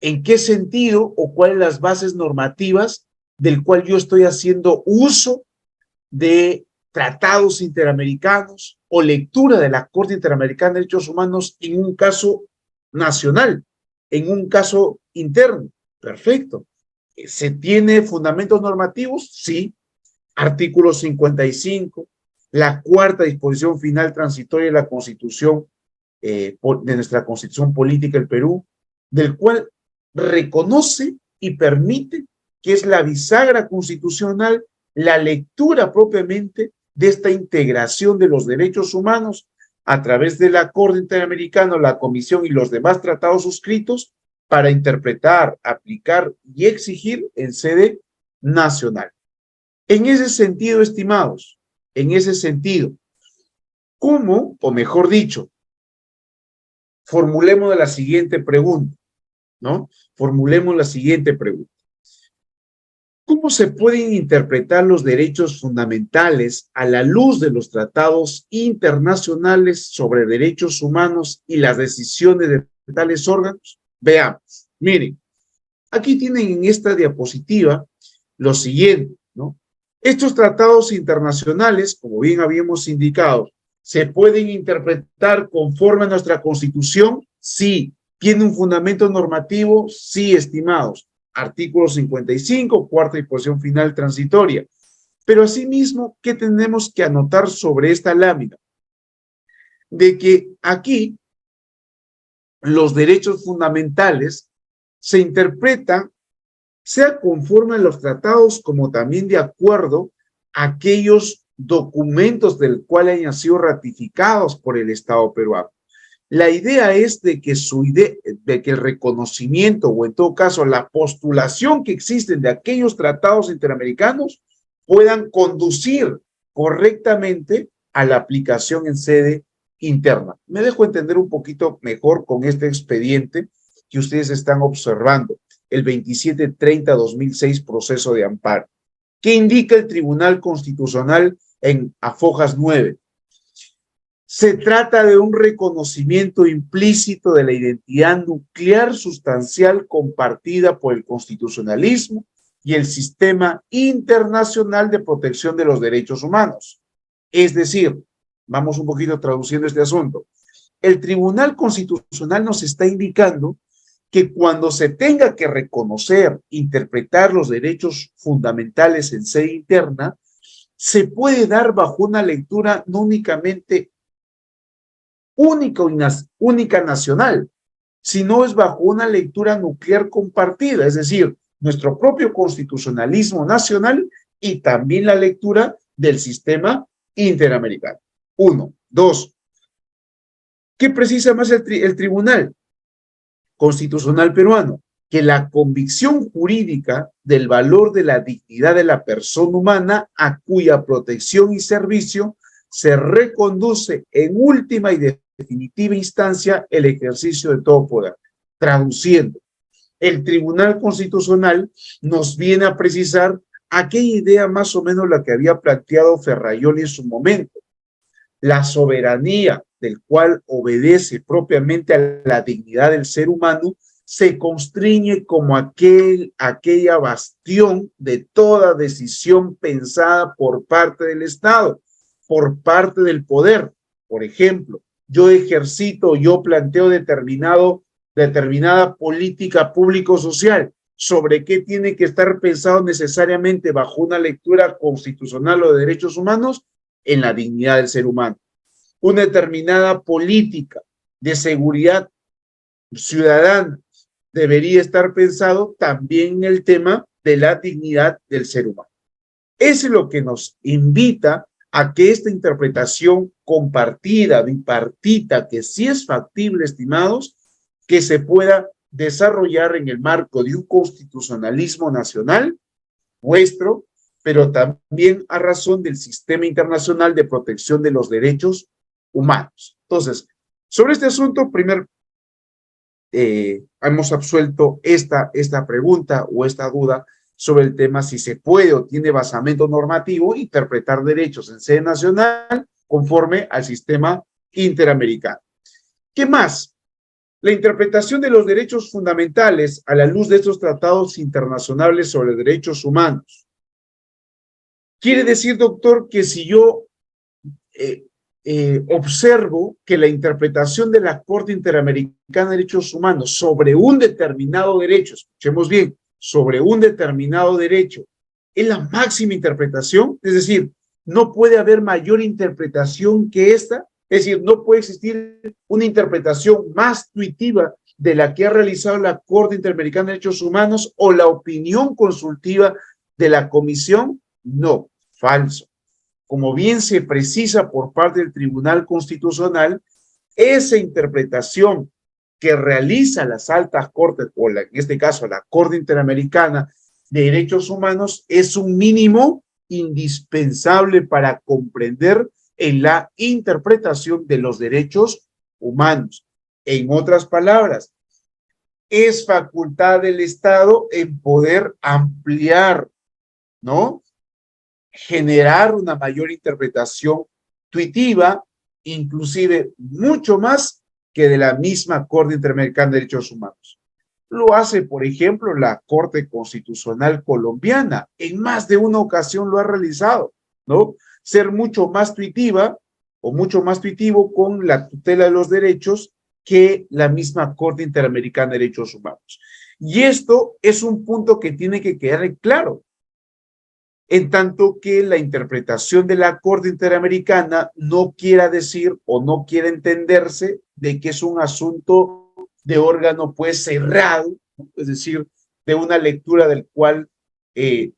en qué sentido o cuáles las bases normativas del cual yo estoy haciendo uso de tratados interamericanos o lectura de la Corte Interamericana de Derechos Humanos en un caso nacional, en un caso interno? Perfecto. ¿Se tiene fundamentos normativos? Sí. Artículo 55, la cuarta disposición final transitoria de la Constitución, de nuestra Constitución Política del Perú, del cual reconoce y permite que es la bisagra constitucional la lectura propiamente de esta integración de los derechos humanos a través de la Corte Interamericana, la Comisión y los demás tratados suscritos para interpretar, aplicar y exigir en sede nacional. En ese sentido, estimados, en ese sentido, ¿cómo, o mejor dicho, formulemos la siguiente pregunta, ¿no? Formulemos la siguiente pregunta. ¿Cómo se pueden interpretar los derechos fundamentales a la luz de los tratados internacionales sobre derechos humanos y las decisiones de tales órganos? Veamos, miren, aquí tienen en esta diapositiva lo siguiente, ¿no? Estos tratados internacionales, como bien habíamos indicado, ¿se pueden interpretar conforme a nuestra Constitución? Sí. ¿Tiene un fundamento normativo? Sí, estimados. Artículo 55, cuarta disposición final transitoria. Pero asimismo, ¿qué tenemos que anotar sobre esta lámina? De que aquí los derechos fundamentales se interpretan sea conforme a los tratados como también de acuerdo a aquellos documentos del cual hayan sido ratificados por el Estado peruano. La idea es de que el reconocimiento o en todo caso la postulación que existen de aquellos tratados interamericanos puedan conducir correctamente a la aplicación en sede interna. Me dejo entender un poquito mejor con este expediente que ustedes están observando, el 2730-2006 proceso de amparo. ¿Qué indica el Tribunal Constitucional en Afojas 9? Se trata de un reconocimiento implícito de la identidad nuclear sustancial compartida por el constitucionalismo y el sistema internacional de protección de los derechos humanos. Es decir, vamos un poquito traduciendo este asunto. El Tribunal Constitucional nos está indicando que cuando se tenga que reconocer, interpretar los derechos fundamentales en sede interna, se puede dar bajo una lectura no únicamente única nacional, sino es bajo una lectura nuclear compartida, es decir, nuestro propio constitucionalismo nacional y también la lectura del sistema interamericano. Uno. Dos, ¿qué precisa más el Tribunal Constitucional peruano? Que la convicción jurídica del valor de la dignidad de la persona humana a cuya protección y servicio se reconduce en última y definitiva instancia el ejercicio de todo poder. Traduciendo, el Tribunal Constitucional nos viene a precisar aquella idea más o menos la que había planteado Ferrajoli en su momento. La soberanía del cual obedece propiamente a la dignidad del ser humano se constriñe como aquella bastión de toda decisión pensada por parte del Estado, por parte del poder. Por ejemplo, yo planteo determinada política público-social, sobre qué tiene que estar pensado necesariamente bajo una lectura constitucional o de derechos humanos, en la dignidad del ser humano. Una determinada política de seguridad ciudadana debería estar pensado también en el tema de la dignidad del ser humano. Eso es lo que nos invita a que esta interpretación compartida, bipartita, que sí es factible, estimados, que se pueda desarrollar en el marco de un constitucionalismo nacional nuestro, pero también a razón del sistema internacional de protección de los derechos humanos. Entonces, sobre este asunto, hemos absuelto esta pregunta o esta duda sobre el tema si se puede o tiene basamento normativo interpretar derechos en sede nacional conforme al sistema interamericano. ¿Qué más? La interpretación de los derechos fundamentales a la luz de estos tratados internacionales sobre derechos humanos. Quiere decir, doctor, que si yo observo que la interpretación de la Corte Interamericana de Derechos Humanos sobre un determinado derecho, escuchemos bien, sobre un determinado derecho, es la máxima interpretación, es decir, no puede haber mayor interpretación que esta, es decir, no puede existir una interpretación más intuitiva de la que ha realizado la Corte Interamericana de Derechos Humanos o la opinión consultiva de la Comisión. No, falso. Como bien se precisa por parte del Tribunal Constitucional, esa interpretación que realiza las altas cortes, o en este caso la Corte Interamericana de Derechos Humanos, es un mínimo indispensable para comprender en la interpretación de los derechos humanos. En otras palabras, es facultad del Estado en poder ampliar, ¿no?, generar una mayor interpretación intuitiva, inclusive mucho más que de la misma Corte Interamericana de Derechos Humanos. Lo hace, por ejemplo, la Corte Constitucional colombiana. En más de una ocasión lo ha realizado, ¿no? Ser mucho más tuitiva o mucho más tuitivo con la tutela de los derechos que la misma Corte Interamericana de Derechos Humanos. Y esto es un punto que tiene que quedar claro, en tanto que la interpretación de la Corte Interamericana no quiera decir o no quiera entenderse de que es un asunto de órgano pues cerrado, ¿no? Es decir, de una lectura del cual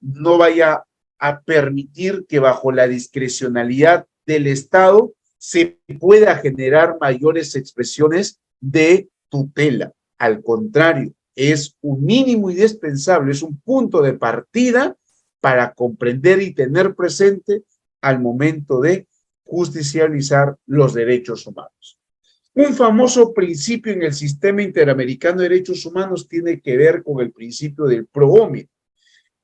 no vaya a permitir que bajo la discrecionalidad del Estado se pueda generar mayores expresiones de tutela. Al contrario, es un mínimo indispensable, es un punto de partida para comprender y tener presente al momento de justicializar los derechos humanos. Un famoso principio en el sistema interamericano de derechos humanos tiene que ver con el principio del pro homine,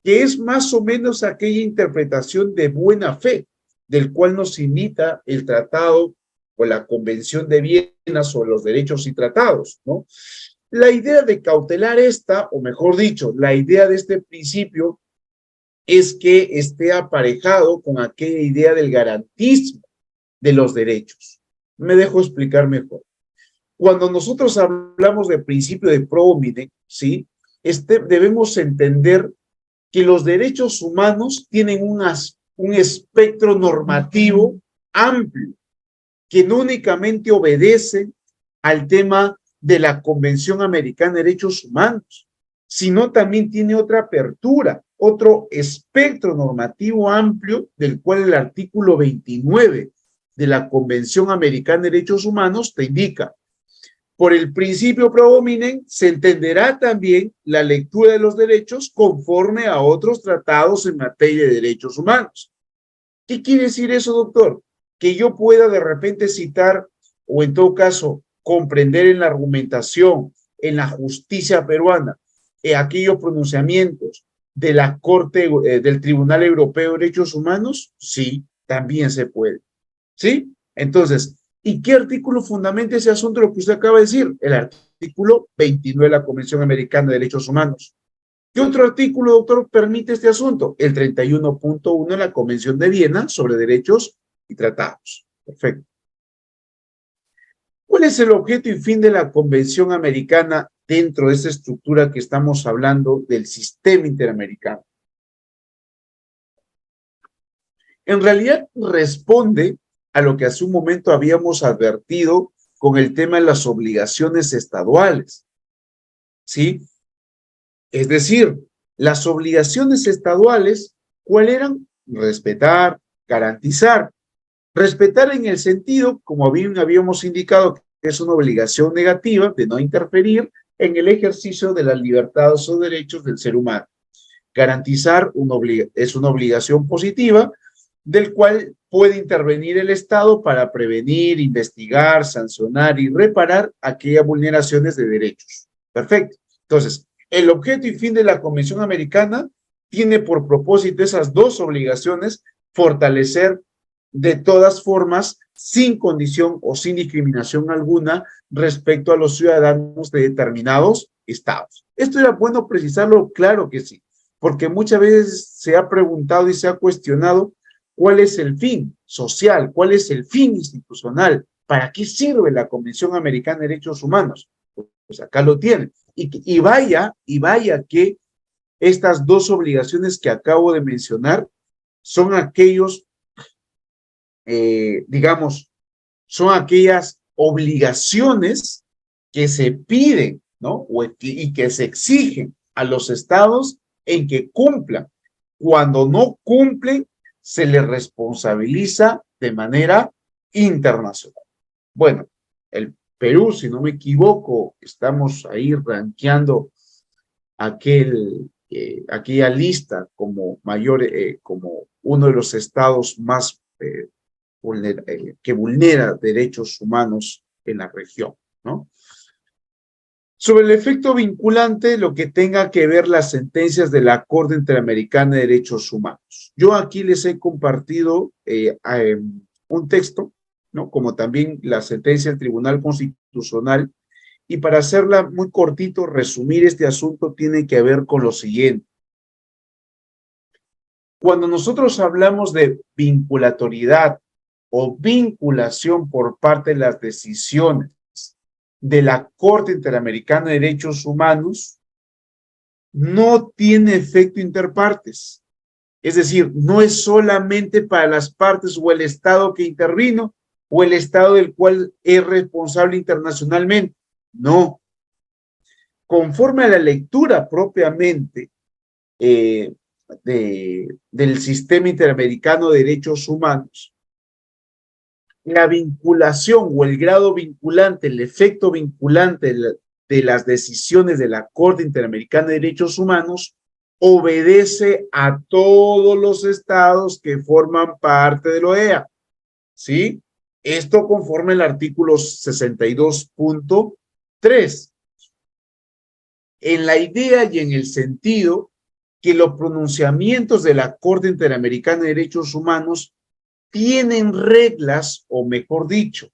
que es más o menos aquella interpretación de buena fe, del cual nos imita el tratado o la Convención de Viena sobre los derechos y tratados, ¿no? La idea de cautelar esta, o mejor dicho, la idea de este principio es que esté aparejado con aquella idea del garantismo de los derechos. Me dejo explicar mejor. Cuando nosotros hablamos del principio de pro homine, ¿sí? Debemos entender que los derechos humanos tienen un espectro normativo amplio, que no únicamente obedece al tema de la Convención Americana de Derechos Humanos, sino también tiene otra apertura, otro espectro normativo amplio, del cual el artículo 29 de la Convención Americana de Derechos Humanos te indica: por el principio pro homine se entenderá también la lectura de los derechos conforme a otros tratados en materia de derechos humanos. ¿Qué quiere decir eso, doctor? Que yo pueda de repente citar, o en todo caso, comprender en la argumentación, en la justicia peruana, aquellos pronunciamientos de la Corte, del Tribunal Europeo de Derechos Humanos. Sí, también se puede. ¿Sí? Entonces, ¿y qué artículo fundamenta ese asunto, lo que usted acaba de decir? El artículo 29 de la Convención Americana de Derechos Humanos. ¿Qué otro artículo, doctor, permite este asunto? El 31.1 de la Convención de Viena sobre Derechos y Tratados. Perfecto. ¿Cuál es el objeto y fin de la Convención Americana dentro de esa estructura que estamos hablando del sistema interamericano? En realidad responde a lo que hace un momento habíamos advertido con el tema de las obligaciones estaduales, ¿sí? Es decir, las obligaciones estaduales, ¿cuáles eran? Respetar, garantizar. Respetar en el sentido, como bien habíamos indicado, que es una obligación negativa de no interferir en el ejercicio de las libertades o derechos del ser humano. Garantizar es una obligación positiva del cual puede intervenir el Estado para prevenir, investigar, sancionar y reparar aquellas vulneraciones de derechos. Perfecto. Entonces, el objeto y fin de la Convención Americana tiene por propósito esas dos obligaciones: fortalecer de todas formas, sin condición o sin discriminación alguna respecto a los ciudadanos de determinados estados. ¿Esto era bueno precisarlo? Claro que sí, porque muchas veces se ha preguntado y se ha cuestionado cuál es el fin social, cuál es el fin institucional, para qué sirve la Convención Americana de Derechos Humanos. Pues acá lo tienen. Y vaya que estas dos obligaciones que acabo de mencionar son aquellos digamos, son aquellas obligaciones que se piden, ¿no? Y que se exigen a los estados en que cumplan. Cuando no cumplen, se les responsabiliza de manera internacional. Bueno, el Perú, si no me equivoco, estamos ahí rankeando aquella lista como como uno de los estados más que vulnera derechos humanos en la región, ¿no? Sobre el efecto vinculante, lo que tenga que ver las sentencias de la Corte Interamericana de Derechos Humanos. Yo aquí les he compartido un texto, ¿no? Como también la sentencia del Tribunal Constitucional, Y para hacerla muy cortito, resumir este asunto tiene que ver con lo siguiente. Cuando nosotros hablamos de vinculatoriedad o vinculación por parte de las decisiones de la Corte Interamericana de Derechos Humanos, no tiene efecto interpartes. Es decir, no es solamente para las partes o el Estado que intervino o el Estado del cual es responsable internacionalmente. No. Conforme a la lectura propiamente del Sistema Interamericano de Derechos Humanos, la vinculación o el grado vinculante, el efecto vinculante de las decisiones de la Corte Interamericana de Derechos Humanos obedece a todos los estados que forman parte de la OEA, ¿sí? Esto conforme al artículo 62.3. En la idea y en el sentido que los pronunciamientos de la Corte Interamericana de Derechos Humanos tienen reglas, o mejor dicho,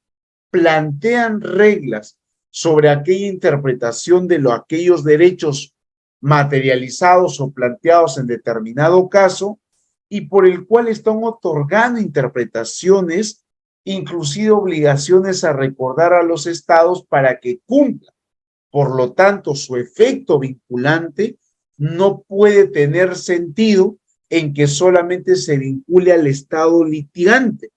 plantean reglas sobre aquella interpretación de aquellos derechos materializados o planteados en determinado caso y por el cual están otorgando interpretaciones, inclusive obligaciones a recordar a los estados para que cumplan. Por lo tanto, su efecto vinculante no puede tener sentido en que solamente se vincule al estado litigante,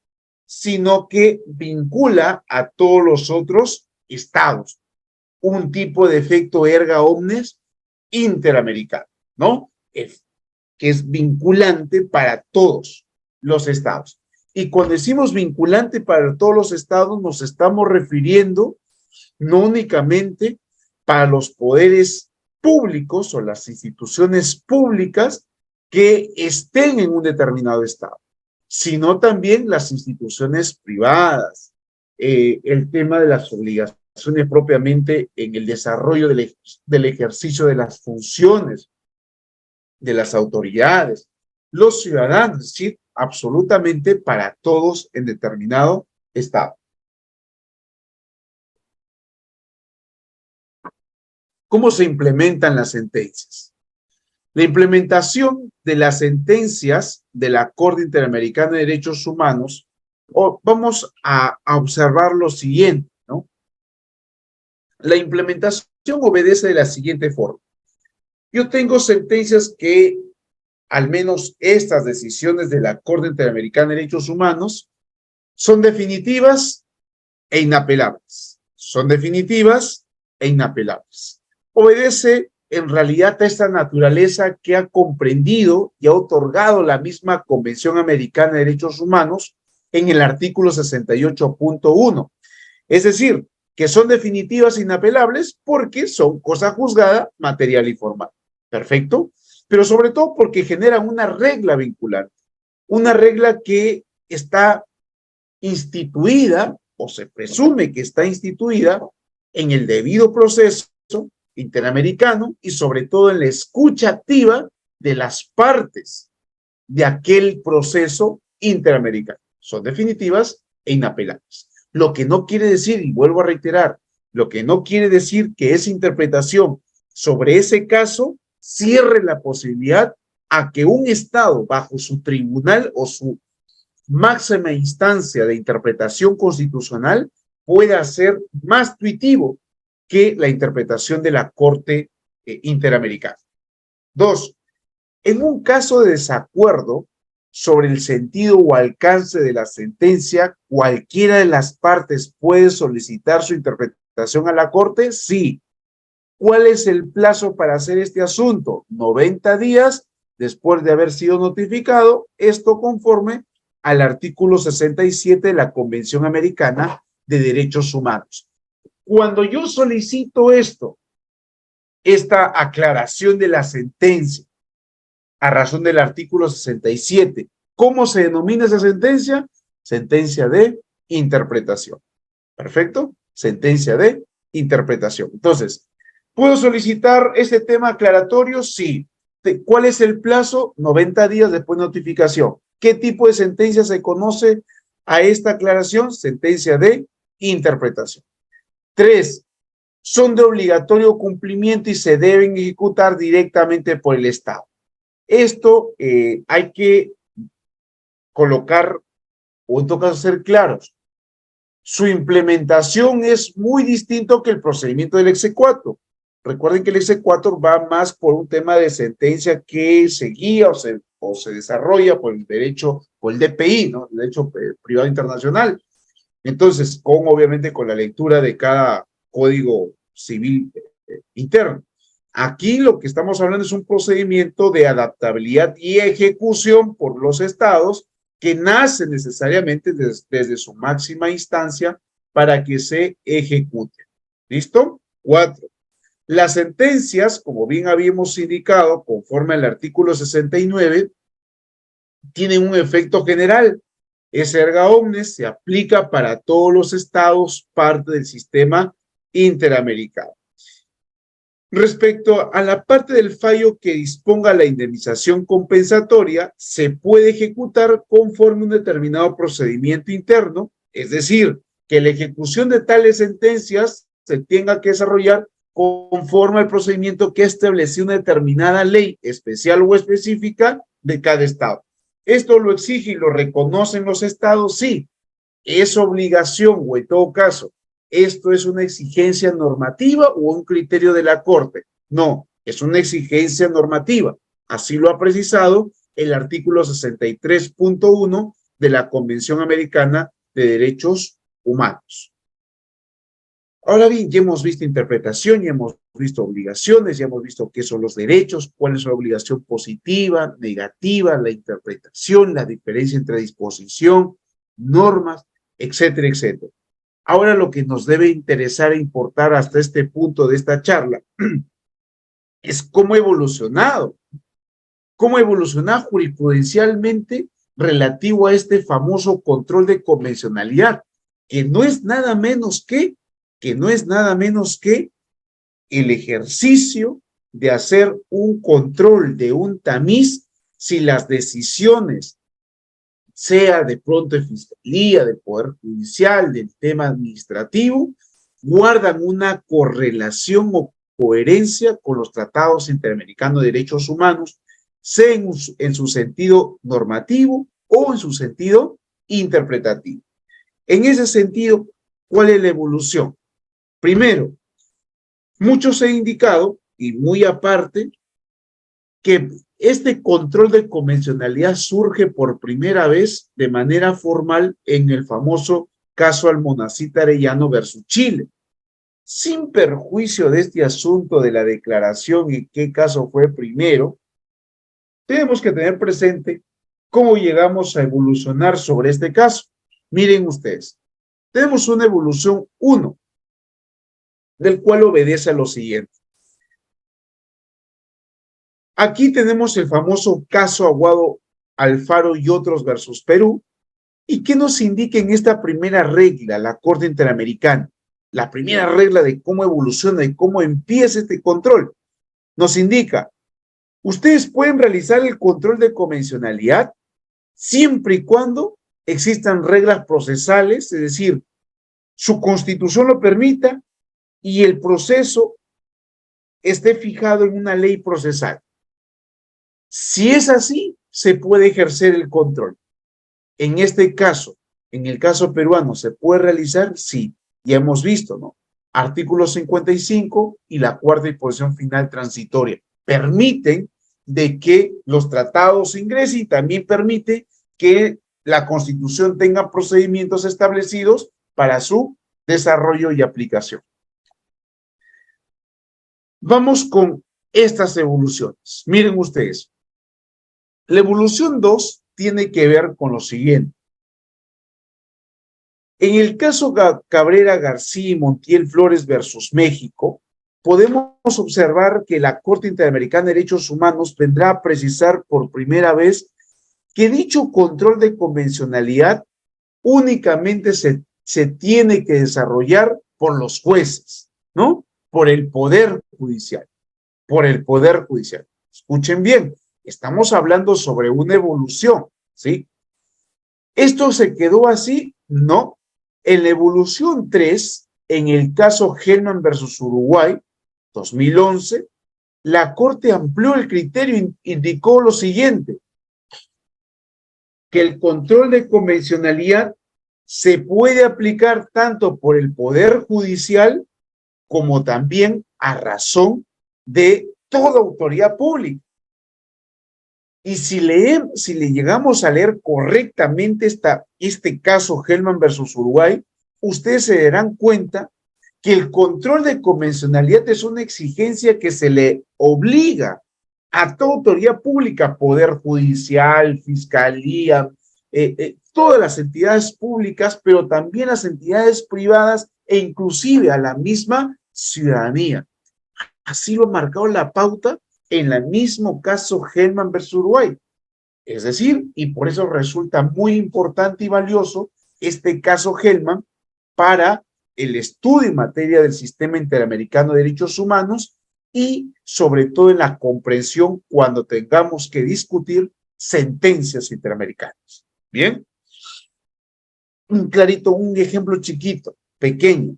sino que vincula a todos los otros estados. Un tipo de efecto erga omnes interamericano, ¿no? Que es vinculante para todos los estados. Y cuando decimos vinculante para todos los estados, nos estamos refiriendo no únicamente para los poderes públicos o las instituciones públicas que estén en un determinado estado, sino también las instituciones privadas, el tema de las obligaciones propiamente en el desarrollo del ejercicio de las funciones de las autoridades, los ciudadanos, es decir, absolutamente para todos en determinado estado. ¿Cómo se implementan las sentencias? La implementación de las sentencias de la Corte Interamericana de Derechos Humanos, vamos a observar lo siguiente, ¿no? La implementación obedece de la siguiente forma. Yo tengo sentencias que, al menos estas decisiones de la Corte Interamericana de Derechos Humanos, son definitivas e inapelables. Son definitivas e inapelables. Obedece en realidad a esta naturaleza que ha comprendido y ha otorgado la misma Convención Americana de Derechos Humanos en el artículo 68.1. Es decir, que son definitivas e inapelables porque son cosa juzgada, material y formal. Perfecto. Pero sobre todo porque generan una regla vinculante, una regla que está instituida o se presume que está instituida en el debido proceso interamericano y sobre todo en la escucha activa de las partes de aquel proceso interamericano. Son definitivas e inapelables. Lo que no quiere decir, y vuelvo a reiterar, lo que no quiere decir que esa interpretación sobre ese caso cierre la posibilidad a que un Estado bajo su tribunal o su máxima instancia de interpretación constitucional pueda ser más tuitivo que la interpretación de la Corte Interamericana. Dos, en un caso de desacuerdo sobre el sentido o alcance de la sentencia, ¿cualquiera de las partes puede solicitar su interpretación a la Corte? Sí. ¿Cuál es el plazo para hacer este asunto? 90 días después de haber sido notificado, esto conforme al artículo 67 de la Convención Americana de Derechos Humanos. Cuando yo solicito esta aclaración de la sentencia, a razón del artículo 67, ¿cómo se denomina esa sentencia? Sentencia de interpretación. ¿Perfecto? Sentencia de interpretación. Entonces, ¿puedo solicitar este tema aclaratorio? Sí. ¿Cuál es el plazo? 90 días después de notificación. ¿Qué tipo de sentencia se conoce a esta aclaración? Sentencia de interpretación. 3. son de obligatorio cumplimiento y se deben ejecutar directamente por el Estado. Esto hay que colocar, o en todo caso ser claros, su implementación es muy distinto que el procedimiento del exequatur. Recuerden que el exequatur va más por un tema de sentencia que se guía o se desarrolla por el derecho, por el DPI, ¿no? El derecho privado internacional. Entonces, obviamente con la lectura de cada código civil interno. Aquí lo que estamos hablando es un procedimiento de adaptabilidad y ejecución por los estados que nace necesariamente desde su máxima instancia para que se ejecute. ¿Listo? 4. Las sentencias, como bien habíamos indicado, conforme al artículo 69, tienen un efecto general. Es erga omnes, se aplica para todos los estados, parte del sistema interamericano. Respecto a la parte del fallo que disponga la indemnización compensatoria, se puede ejecutar conforme un determinado procedimiento interno, es decir, que la ejecución de tales sentencias se tenga que desarrollar conforme al procedimiento que estableció una determinada ley especial o específica de cada estado. ¿Esto lo exige y lo reconocen los estados? Sí. ¿Es obligación o en todo caso esto es una exigencia normativa o un criterio de la Corte? No, es una exigencia normativa. Así lo ha precisado el artículo 63.1 de la Convención Americana de Derechos Humanos. Ahora bien, ya hemos visto interpretación, ya hemos visto obligaciones, ya hemos visto qué son los derechos, cuál es la obligación positiva, negativa, la interpretación, la diferencia entre disposición, normas, etcétera, etcétera. Ahora lo que nos debe interesar e importar hasta este punto de esta charla es cómo ha evolucionado jurisprudencialmente relativo a este famoso control de convencionalidad, que no es nada menos que el ejercicio de hacer un control de un tamiz si las decisiones, sea de pronto de fiscalía, del Poder Judicial, del tema administrativo, guardan una correlación o coherencia con los tratados interamericanos de derechos humanos, sea en su sentido normativo o en su sentido interpretativo. En ese sentido, ¿cuál es la evolución? Primero, muchos han indicado, y muy aparte, que este control de convencionalidad surge por primera vez de manera formal en el famoso caso Almonacid Arellano versus Chile. Sin perjuicio de este asunto de la declaración y qué caso fue primero, tenemos que tener presente cómo llegamos a evolucionar sobre este caso. Miren ustedes, tenemos una evolución 1, del cual obedece a lo siguiente. Aquí tenemos el famoso caso Aguado Alfaro y otros versus Perú. ¿Y qué nos indica en esta primera regla la Corte Interamericana? La primera regla de cómo evoluciona y cómo empieza este control. Nos indica, ustedes pueden realizar el control de convencionalidad siempre y cuando existan reglas procesales, es decir, su constitución lo permita y el proceso esté fijado en una ley procesal. Si es así, se puede ejercer el control. En este caso, en el caso peruano, ¿se puede realizar? Sí, ya hemos visto, ¿no? Artículo 55 y la cuarta disposición final transitoria permiten de que los tratados ingresen y también permite que la Constitución tenga procedimientos establecidos para su desarrollo y aplicación. Vamos con estas evoluciones. Miren ustedes. La evolución 2 tiene que ver con lo siguiente. En el caso Cabrera García y Montiel Flores versus México, podemos observar que la Corte Interamericana de Derechos Humanos vendrá a precisar por primera vez que dicho control de convencionalidad únicamente se tiene que desarrollar por los jueces, ¿no? Por el Poder Judicial. Por el Poder Judicial. Escuchen bien. Estamos hablando sobre una evolución, ¿sí? ¿Esto se quedó así? No. En la evolución 3, en el caso Hellman versus Uruguay, 2011, la Corte amplió el criterio, indicó lo siguiente, que el control de convencionalidad se puede aplicar tanto por el Poder Judicial como también a razón de toda autoridad pública. Y si le llegamos a leer correctamente este caso Hellman versus Uruguay, ustedes se darán cuenta que el control de convencionalidad es una exigencia que se le obliga a toda autoridad pública, Poder Judicial, Fiscalía, todas las entidades públicas, pero también las entidades privadas e inclusive a la misma ciudadanía. Así lo ha marcado la pauta en el mismo caso Hellman versus Uruguay. Es decir, y por eso resulta muy importante y valioso este caso Hellman para el estudio en materia del Sistema Interamericano de Derechos Humanos y sobre todo en la comprensión cuando tengamos que discutir sentencias interamericanas. ¿Bien? Un clarito, un ejemplo chiquito, pequeño.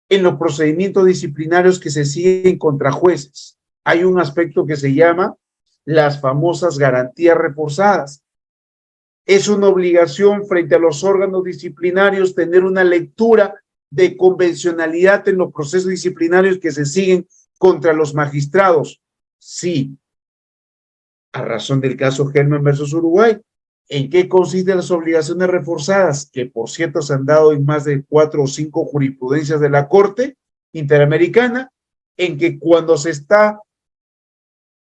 En los procedimientos disciplinarios que se siguen contra jueces, hay un aspecto que se llama las famosas garantías reforzadas. Es una obligación frente a los órganos disciplinarios tener una lectura de convencionalidad en los procesos disciplinarios que se siguen contra los magistrados. Sí, a razón del caso Hellman versus Uruguay. ¿En qué consisten las obligaciones reforzadas? Que, por cierto, se han dado en más de 4 o 5 jurisprudencias de la Corte Interamericana, en que cuando se está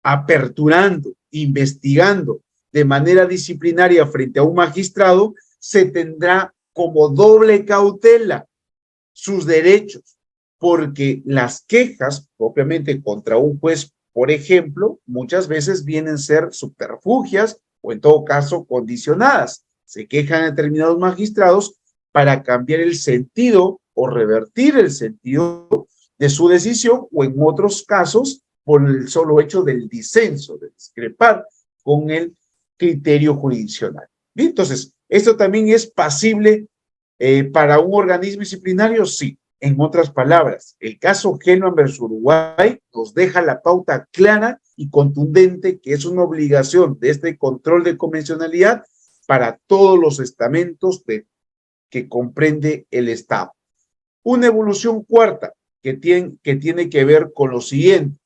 aperturando, investigando de manera disciplinaria frente a un magistrado, se tendrá como doble cautela sus derechos, porque las quejas propiamente contra un juez, por ejemplo, muchas veces vienen a ser subterfugias o en todo caso condicionadas. Se quejan determinados magistrados para cambiar el sentido o revertir el sentido de su decisión o en otros casos por el solo hecho del disenso, de discrepar con el criterio jurisdiccional. Bien, entonces, ¿esto también es pasible para un organismo disciplinario? Sí. En otras palabras, el caso Hellman versus Uruguay nos deja la pauta clara y contundente que es una obligación de este control de convencionalidad para todos los estamentos que comprende el Estado. Una evolución cuarta que tiene que ver con lo siguiente.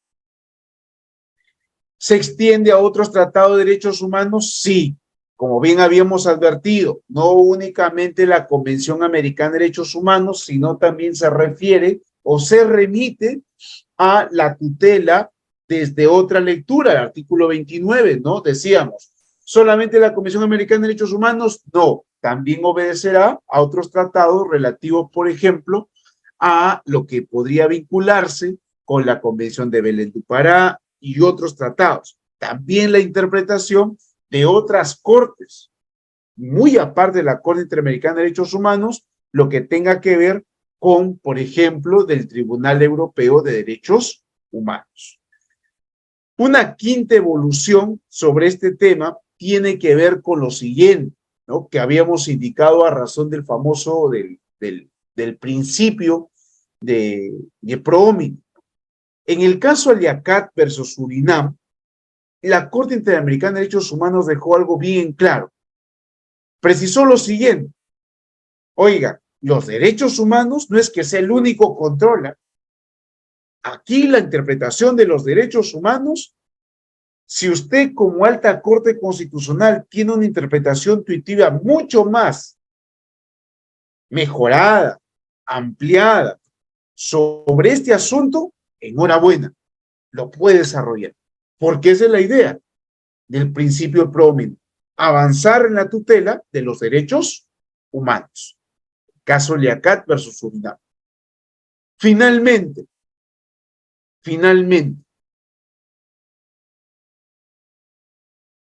¿Se extiende a otros tratados de derechos humanos? Sí, como bien habíamos advertido, no únicamente la Convención Americana de Derechos Humanos, sino también se refiere o se remite a la tutela desde otra lectura, el artículo 29, ¿no? Decíamos, ¿solamente la Convención Americana de Derechos Humanos? No, también obedecerá a otros tratados relativos, por ejemplo, a lo que podría vincularse con la Convención de Belén du Pará y otros tratados. También la interpretación de otras cortes, muy aparte de la Corte Interamericana de Derechos Humanos, lo que tenga que ver con, por ejemplo, del Tribunal Europeo de Derechos Humanos. Una quinta evolución sobre este tema tiene que ver con lo siguiente, ¿no? Que habíamos indicado a razón del famoso, del principio de pro hominem. En el caso Aliacat versus Surinam, la Corte Interamericana de Derechos Humanos dejó algo bien claro. Precisó lo siguiente. Oiga, los derechos humanos no es que sea el único control. Aquí la interpretación de los derechos humanos, si usted como alta Corte Constitucional tiene una interpretación intuitiva mucho más mejorada, ampliada sobre este asunto, enhorabuena, lo puede desarrollar. Porque esa es la idea del principio pro hominem, avanzar en la tutela de los derechos humanos. Caso Liacat versus Surinam. Finalmente,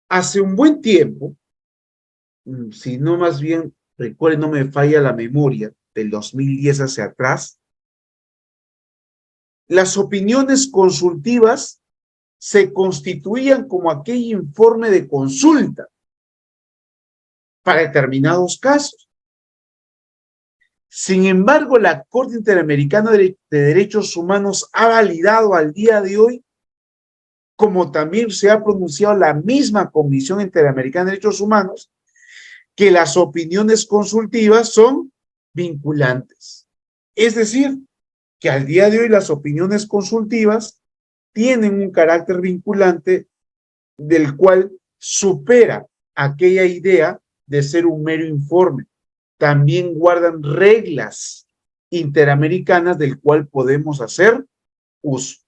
hace un buen tiempo, si no más bien, recuerden, no me falla la memoria, del 2010 hacia atrás, las opiniones consultivas se constituían como aquel informe de consulta para determinados casos. Sin embargo, la Corte Interamericana de Derechos Humanos ha validado al día de hoy, como también se ha pronunciado la misma Comisión Interamericana de Derechos Humanos, que las opiniones consultivas son vinculantes. Es decir, que al día de hoy las opiniones consultivas tienen un carácter vinculante del cual supera aquella idea de ser un mero informe. También guardan reglas interamericanas del cual podemos hacer uso.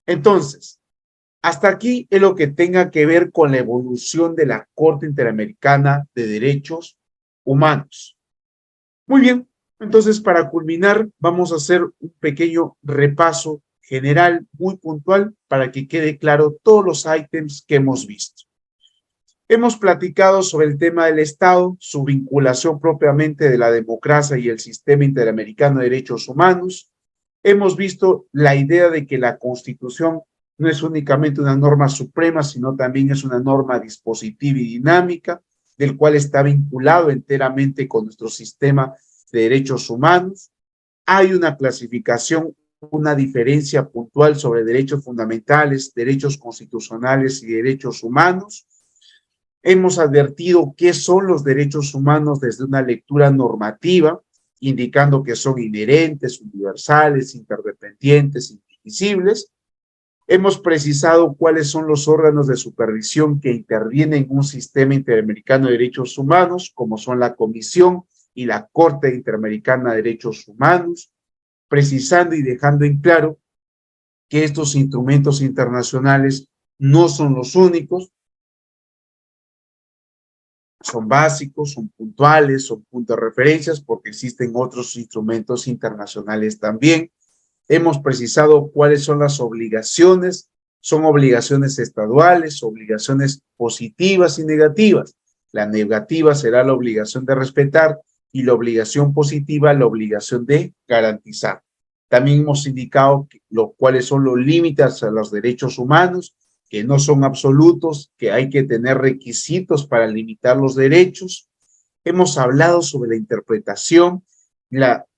Entonces, hasta aquí es lo que tenga que ver con la evolución de la Corte Interamericana de Derechos Humanos. Muy bien, entonces para culminar vamos a hacer un pequeño repaso general, muy puntual, para que quede claro todos los ítems que hemos visto. Hemos platicado sobre el tema del Estado, su vinculación propiamente de la democracia y el sistema interamericano de derechos humanos. Hemos visto la idea de que la Constitución no es únicamente una norma suprema, sino también es una norma dispositiva y dinámica, del cual está vinculado enteramente con nuestro sistema de derechos humanos. Hay una clasificación, una diferencia puntual sobre derechos fundamentales, derechos constitucionales y derechos humanos. Hemos advertido qué son los derechos humanos desde una lectura normativa, indicando que son inherentes, universales, interdependientes, indivisibles. Hemos precisado cuáles son los órganos de supervisión que intervienen en un sistema interamericano de derechos humanos, como son la Comisión y la Corte Interamericana de Derechos Humanos, precisando y dejando en claro que estos instrumentos internacionales no son los únicos, son básicos, son puntuales, son puntos de referencias, porque existen otros instrumentos internacionales también. Hemos precisado cuáles son las obligaciones, son obligaciones estaduales, obligaciones positivas y negativas. La negativa será la obligación de respetar y la positiva, la obligación de garantizar. También hemos indicado cuáles son los límites a los derechos humanos, que no son absolutos, que hay que tener requisitos para limitar los derechos. Hemos hablado sobre la interpretación,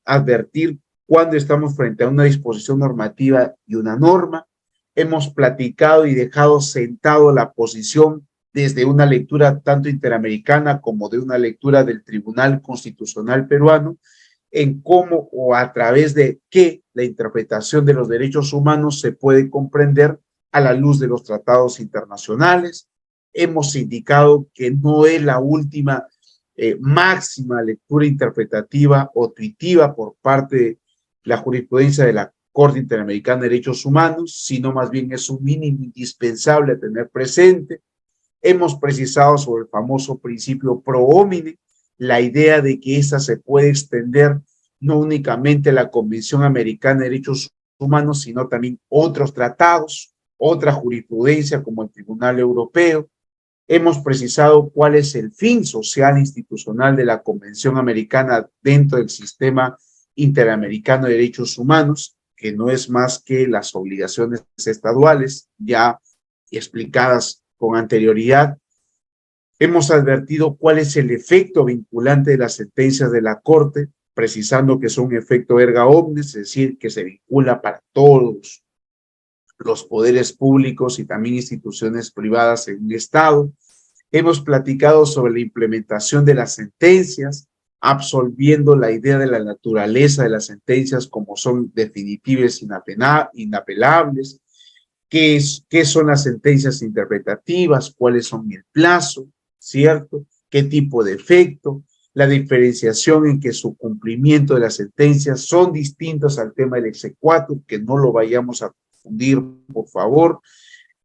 advertir cuando estamos frente a una disposición normativa y una norma. Hemos platicado y dejado sentado la posición desde una lectura tanto interamericana como de una lectura del Tribunal Constitucional peruano, en cómo o a través de qué la interpretación de los derechos humanos se puede comprender a la luz de los tratados internacionales. Hemos indicado que no es la última máxima lectura interpretativa o tuitiva por parte de la jurisprudencia de la Corte Interamericana de Derechos Humanos, sino más bien es un mínimo indispensable a tener presente. Hemos precisado sobre el famoso principio pro homine, la idea de que esa se puede extender no únicamente a la Convención Americana de Derechos Humanos, sino también otros tratados, otra jurisprudencia como el Tribunal Europeo. Hemos precisado cuál es el fin social e institucional de la Convención Americana dentro del sistema interamericano de derechos humanos, que no es más que las obligaciones estaduales ya explicadas con anterioridad. Hemos advertido cuál es el efecto vinculante de las sentencias de la Corte, precisando que son un efecto erga omnes, es decir, que se vincula para todos los poderes públicos y también instituciones privadas en un Estado. Hemos platicado sobre la implementación de las sentencias, absolviendo la idea de la naturaleza de las sentencias como son definitivas, inapelables, qué son las sentencias interpretativas, cuáles son el plazo, ¿cierto? ¿Qué tipo de efecto? La diferenciación en que su cumplimiento de las sentencias son distintos al tema del exequatur, que no lo vayamos a confundir, por favor.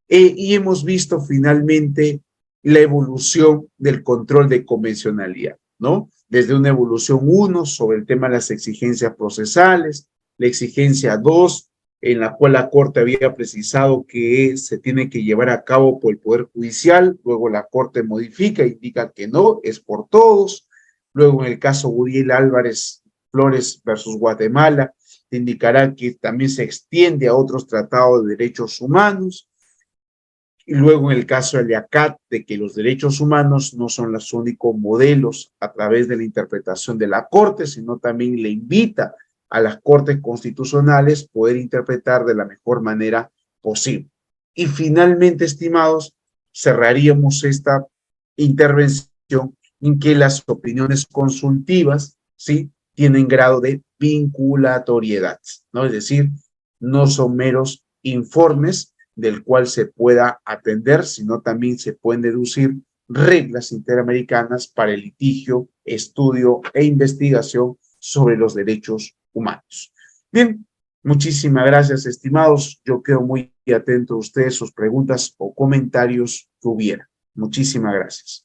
Y hemos visto finalmente la evolución del control de convencionalidad, ¿no? Desde una evolución 1 sobre el tema de las exigencias procesales, la exigencia 2, en la cual la Corte había precisado que se tiene que llevar a cabo por el Poder Judicial, luego la Corte modifica, indica que no, es por todos. Luego en el caso Uriel Álvarez Flores versus Guatemala, te indicará que también se extiende a otros tratados de derechos humanos. Y luego en el caso del IACAT, de que los derechos humanos no son los únicos modelos a través de la interpretación de la Corte, sino también le invita a las Cortes constitucionales poder interpretar de la mejor manera posible. Y finalmente, estimados, cerraríamos esta intervención en que las opiniones consultivas, ¿sí?, tienen grado de vinculatoriedad, ¿no? Es decir, no son meros informes del cual se pueda atender, sino también se pueden deducir reglas interamericanas para el litigio, estudio e investigación sobre los derechos humanos. Bien, muchísimas gracias, estimados. Yo quedo muy atento a ustedes, sus preguntas o comentarios que hubiera. Muchísimas gracias.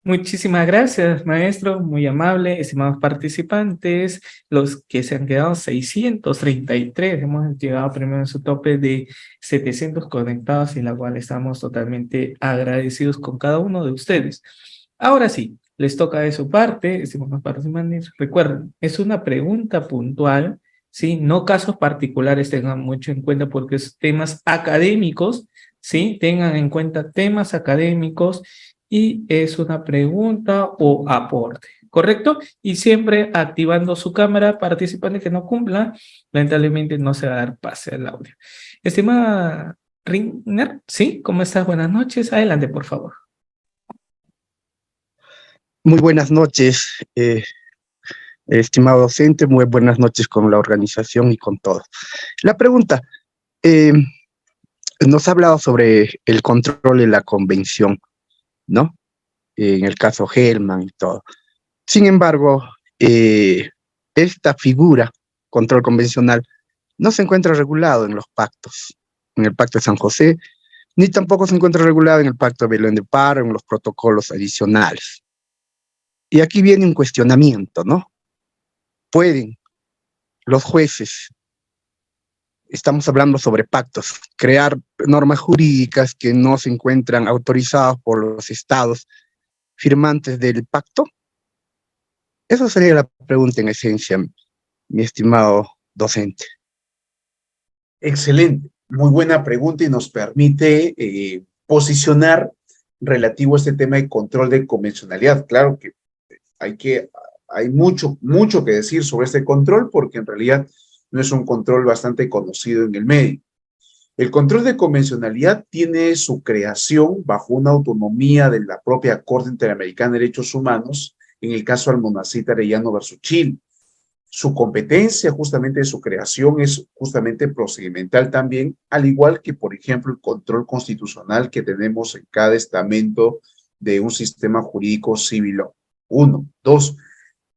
Muchísimas gracias, maestro, muy amable, estimados participantes, los que se han quedado 633, hemos llegado primero en su tope de 700 conectados, y la cual estamos totalmente agradecidos con cada uno de ustedes. Ahora sí, les toca de su parte, estimados participantes, recuerden, es una pregunta puntual, ¿sí? No casos particulares, tengan mucho en cuenta porque es temas académicos, ¿sí? Tengan en cuenta temas académicos, y es una pregunta o aporte, ¿correcto? Y siempre activando su cámara. Participante que no cumpla, lamentablemente no se va a dar pase al audio. Estimada Ringner, ¿sí? ¿Cómo estás? Buenas noches. Adelante, por favor. Muy buenas noches, estimado docente, muy buenas noches con la organización y con todo. La pregunta, nos ha hablado sobre el control de la convención, ¿no? En el caso Hellman y todo. Sin embargo, esta figura, control convencional, no se encuentra regulado en los pactos, en el Pacto de San José, ni tampoco se encuentra regulado en el Pacto de Belén de Pará, en los protocolos adicionales. Y aquí viene un cuestionamiento, ¿no? ¿Pueden los jueces, estamos hablando sobre pactos, crear normas jurídicas que no se encuentran autorizadas por los estados firmantes del pacto? Esa sería la pregunta en esencia, mi estimado docente. Excelente, muy buena pregunta y nos permite posicionar relativo a este tema de control de convencionalidad. Claro que hay mucho que decir sobre este control porque en realidad no es un control bastante conocido en el medio. El control de convencionalidad tiene su creación bajo una autonomía de la propia Corte Interamericana de Derechos Humanos, en el caso Almonacid Arellano versus Chile. Su competencia, justamente de su creación, es justamente procedimental también, al igual que, por ejemplo, el control constitucional que tenemos en cada estamento de un sistema jurídico civil. Uno. Dos,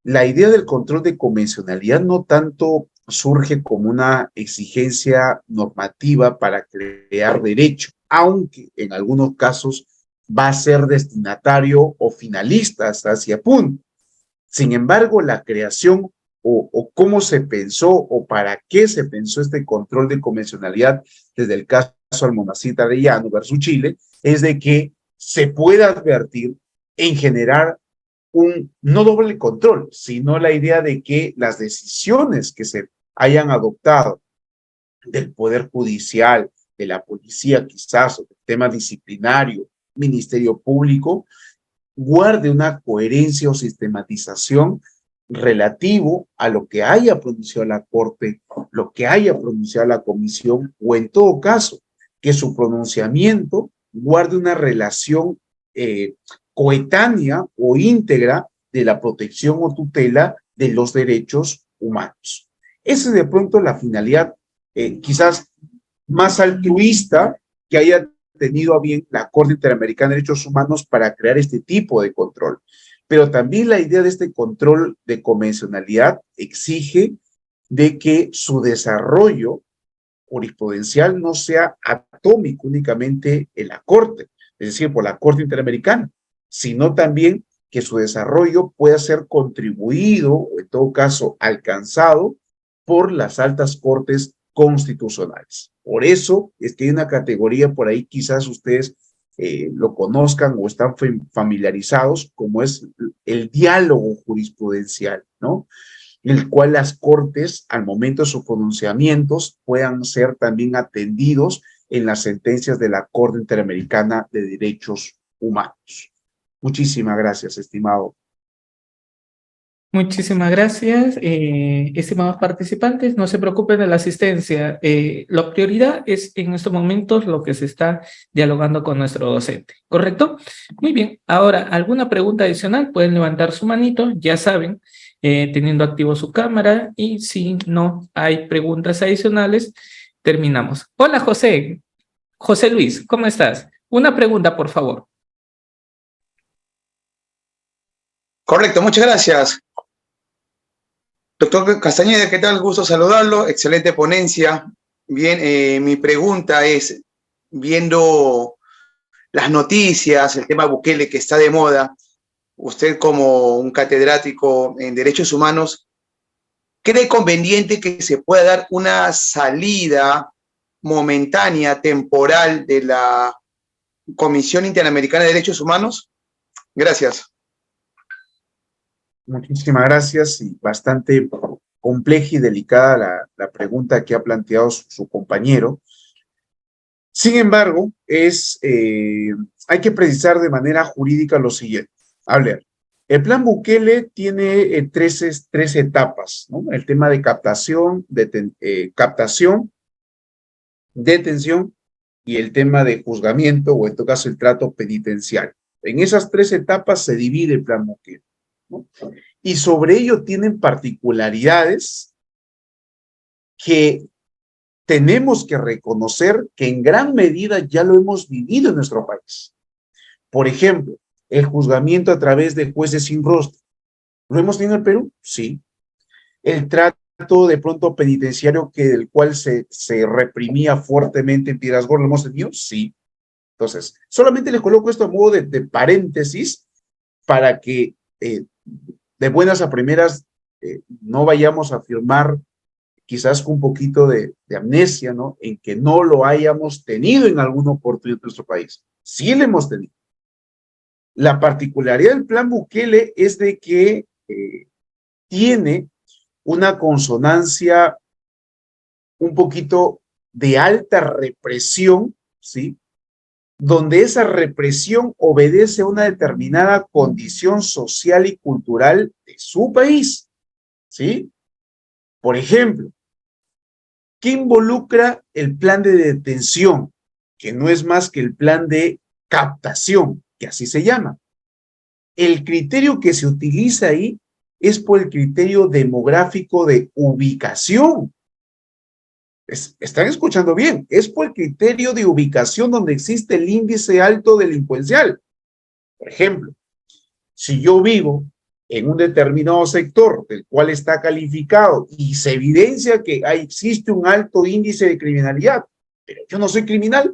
la idea del control de convencionalidad no tanto surge como una exigencia normativa para crear derecho, aunque en algunos casos va a ser destinatario o finalista hasta hacia punto. Sin embargo, la creación o cómo se pensó o para qué se pensó este control de convencionalidad desde el caso Almonacid Arellano versus Chile es de que se pueda advertir en generar un no doble control, sino la idea de que las decisiones que se hayan adoptado del Poder Judicial, de la policía quizás, o del tema disciplinario, Ministerio Público, guarde una coherencia o sistematización relativo a lo que haya pronunciado la Corte, lo que haya pronunciado la Comisión, o en todo caso, que su pronunciamiento guarde una relación coetánea o íntegra de la protección o tutela de los derechos humanos. Esa es de pronto la finalidad quizás más altruista que haya tenido a bien la Corte Interamericana de Derechos Humanos para crear este tipo de control. Pero también la idea de este control de convencionalidad exige de que su desarrollo jurisprudencial no sea atómico únicamente en la Corte, es decir, por la Corte Interamericana, sino también que su desarrollo pueda ser contribuido o en todo caso alcanzado por las altas cortes constitucionales. Por eso es que hay una categoría por ahí, quizás ustedes lo conozcan o están familiarizados, como es el diálogo jurisprudencial, ¿no? En el cual las cortes, al momento de sus pronunciamientos, puedan ser también atendidos en las sentencias de la Corte Interamericana de Derechos Humanos. Muchísimas gracias, estimado. Muchísimas gracias, estimados participantes. No se preocupen de la asistencia. La prioridad es en estos momentos lo que se está dialogando con nuestro docente, ¿correcto? Muy bien. Ahora, ¿alguna pregunta adicional? Pueden levantar su manito, ya saben, teniendo activo su cámara, y si no hay preguntas adicionales, terminamos. Hola, José. José Luis, ¿cómo estás? Una pregunta, por favor. Correcto, muchas gracias. Doctor Castañeda, ¿qué tal? Gusto saludarlo. Excelente ponencia. Bien, mi pregunta es, viendo las noticias, el tema Bukele que está de moda, usted como un catedrático en derechos humanos, ¿cree conveniente que se pueda dar una salida momentánea, temporal de la Comisión Interamericana de Derechos Humanos? Gracias. Muchísimas gracias y bastante compleja y delicada la pregunta que ha planteado su compañero. Sin embargo, hay que precisar de manera jurídica lo siguiente. A ver, el plan Bukele tiene tres etapas, ¿no? El tema de captación, detención y el tema de juzgamiento, o en todo caso el trato penitenciario. En esas tres etapas se divide el plan Bukele, ¿no? Y sobre ello tienen particularidades que tenemos que reconocer que en gran medida ya lo hemos vivido en nuestro país. Por ejemplo, el juzgamiento a través de jueces sin rostro. ¿Lo hemos tenido en el Perú? Sí. El trato de pronto penitenciario del cual se reprimía fuertemente en Piedras Gordas, ¿lo hemos tenido? Sí. Entonces, solamente les coloco esto a modo de paréntesis para que de buenas a primeras no vayamos a afirmar quizás con un poquito de amnesia, ¿no? En que no lo hayamos tenido en alguna oportunidad en nuestro país. Sí lo hemos tenido. La particularidad del plan Bukele es de que tiene una consonancia un poquito de alta represión, ¿sí? Donde esa represión obedece a una determinada condición social y cultural de su país, ¿sí? Por ejemplo, ¿qué involucra el plan de detención? Que no es más que el plan de captación, que así se llama. El criterio que se utiliza ahí es por el criterio demográfico de ubicación. ¿Están escuchando bien? Es por el criterio de ubicación donde existe el índice alto delincuencial. Por ejemplo, si yo vivo en un determinado sector del cual está calificado y se evidencia que existe un alto índice de criminalidad, pero yo no soy criminal,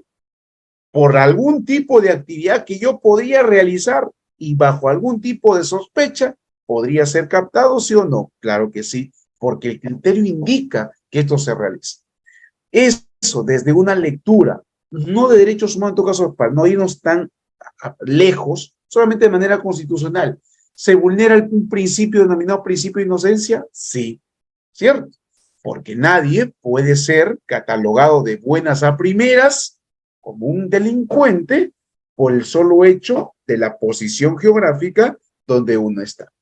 por algún tipo de actividad que yo podría realizar y bajo algún tipo de sospecha, ¿podría ser captado, sí o no? Claro que sí, porque el criterio indica que esto se realiza. Eso desde una lectura, no de derechos humanos, en todo caso, para no irnos tan lejos, solamente de manera constitucional. ¿Se vulnera un principio denominado principio de inocencia? Sí, ¿cierto? Porque nadie puede ser catalogado de buenas a primeras como un delincuente por el solo hecho de la posición geográfica donde uno está.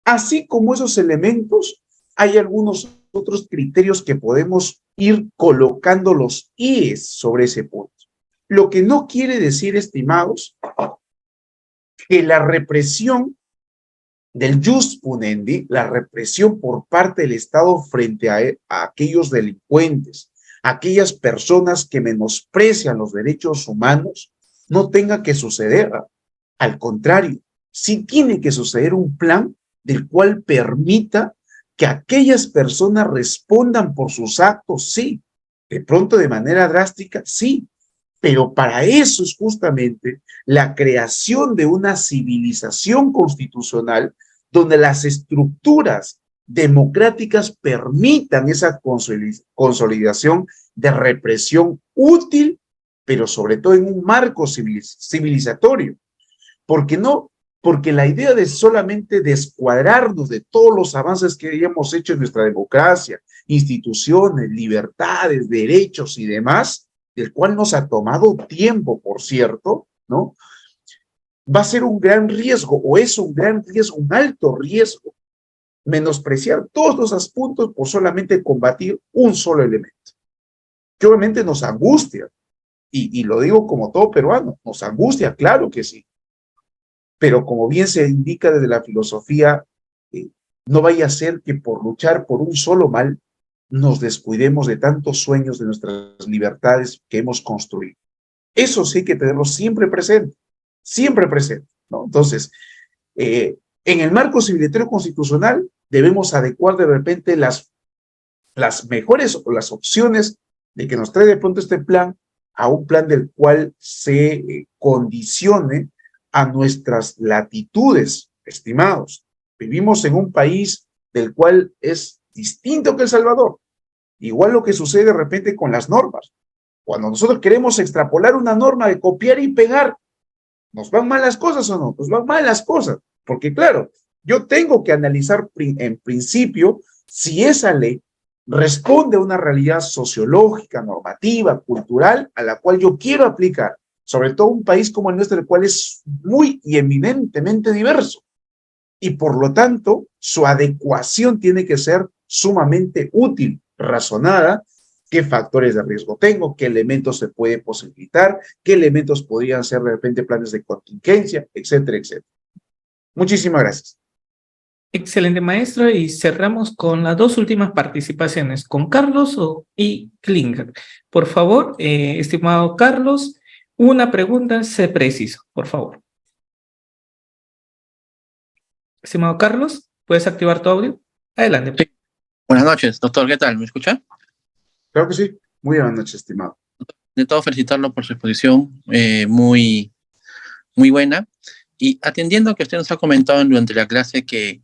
Así como esos elementos, hay algunos otros criterios que podemos ir colocando los IES sobre ese punto. Lo que no quiere decir, estimados, que la represión del jus punendi, la represión por parte del Estado frente a aquellos delincuentes, aquellas personas que menosprecian los derechos humanos, no tenga que suceder. Al contrario, sí tiene que suceder un plan del cual permita que aquellas personas respondan por sus actos, sí. De pronto de manera drástica, sí. Pero para eso es justamente la creación de una civilización constitucional donde las estructuras democráticas permitan esa consolidación de represión útil, pero sobre todo en un marco civilizatorio. Porque la idea de solamente descuadrarnos de todos los avances que hayamos hecho en nuestra democracia, instituciones, libertades, derechos y demás, el cual nos ha tomado tiempo, por cierto, ¿no? Va a ser un gran riesgo, o es un gran riesgo, un alto riesgo, menospreciar todos los puntos por solamente combatir un solo elemento, que obviamente nos angustia, y lo digo como todo peruano, nos angustia, claro que sí, pero como bien se indica desde la filosofía, no vaya a ser que por luchar por un solo mal nos descuidemos de tantos sueños de nuestras libertades que hemos construido. Eso sí hay que tenerlo siempre presente, ¿no? Entonces, en el marco civilitario constitucional debemos adecuar de repente las mejores o las opciones de que nos trae de pronto este plan a un plan del cual se condicione a nuestras latitudes, estimados. Vivimos en un país del cual es distinto que El Salvador. Igual lo que sucede de repente con las normas. Cuando nosotros queremos extrapolar una norma de copiar y pegar, ¿nos van mal las cosas o no? Nos van mal las cosas. Porque claro, yo tengo que analizar en principio si esa ley responde a una realidad sociológica, normativa, cultural, a la cual yo quiero aplicar, sobre todo un país como el nuestro, el cual es muy y eminentemente diverso. Y por lo tanto, su adecuación tiene que ser sumamente útil, razonada, qué factores de riesgo tengo, qué elementos se puede posibilitar, qué elementos podrían ser de repente planes de contingencia, etcétera, etcétera. Muchísimas gracias. Excelente, maestro, y cerramos con las dos últimas participaciones, con Carlos y Klinger. Por favor, estimado Carlos, una pregunta, sé preciso, por favor. Estimado Carlos, ¿puedes activar tu audio? Adelante. Sí. Buenas noches, doctor, ¿qué tal? ¿Me escucha? Claro que sí. Muy buenas noches, estimado. De todo, felicitarlo por su exposición, muy buena. Y atendiendo a que usted nos ha comentado durante la clase que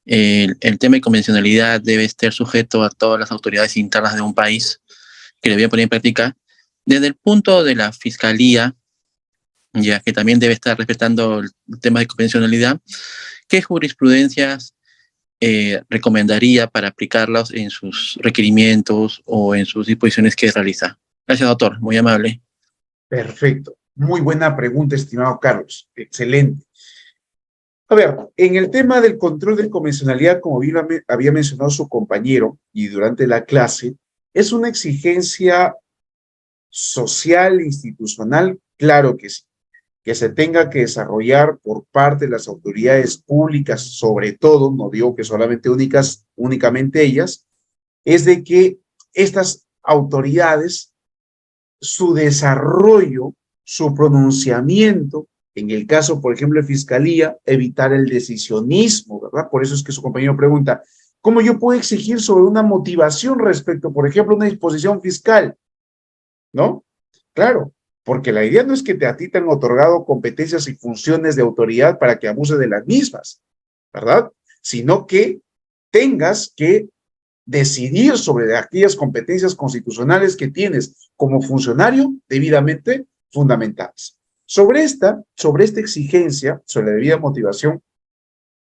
el tema de convencionalidad debe estar sujeto a todas las autoridades internas de un país que le voy a poner en práctica, desde el punto de la fiscalía, ya que también debe estar respetando el tema de convencionalidad, ¿qué jurisprudencias recomendaría para aplicarlas en sus requerimientos o en sus disposiciones que realiza? Gracias, doctor, muy amable. Perfecto. Muy buena pregunta, estimado Carlos. Excelente. A ver, en el tema del control de convencionalidad, como bien había mencionado su compañero y durante la clase, es una exigencia social, institucional, claro que sí, que se tenga que desarrollar por parte de las autoridades públicas, sobre todo, no digo que solamente únicamente ellas, es de que estas autoridades, su desarrollo, su pronunciamiento, en el caso, por ejemplo, de Fiscalía, evitar el decisionismo, ¿verdad? Por eso es que su compañero pregunta, ¿cómo yo puedo exigir sobre una motivación respecto, por ejemplo, a una disposición fiscal? ¿No? Claro, porque la idea no es que a ti te han otorgado competencias y funciones de autoridad para que abuse de las mismas, ¿verdad? Sino que tengas que decidir sobre aquellas competencias constitucionales que tienes como funcionario debidamente fundamentadas. Sobre esta exigencia, sobre la debida motivación,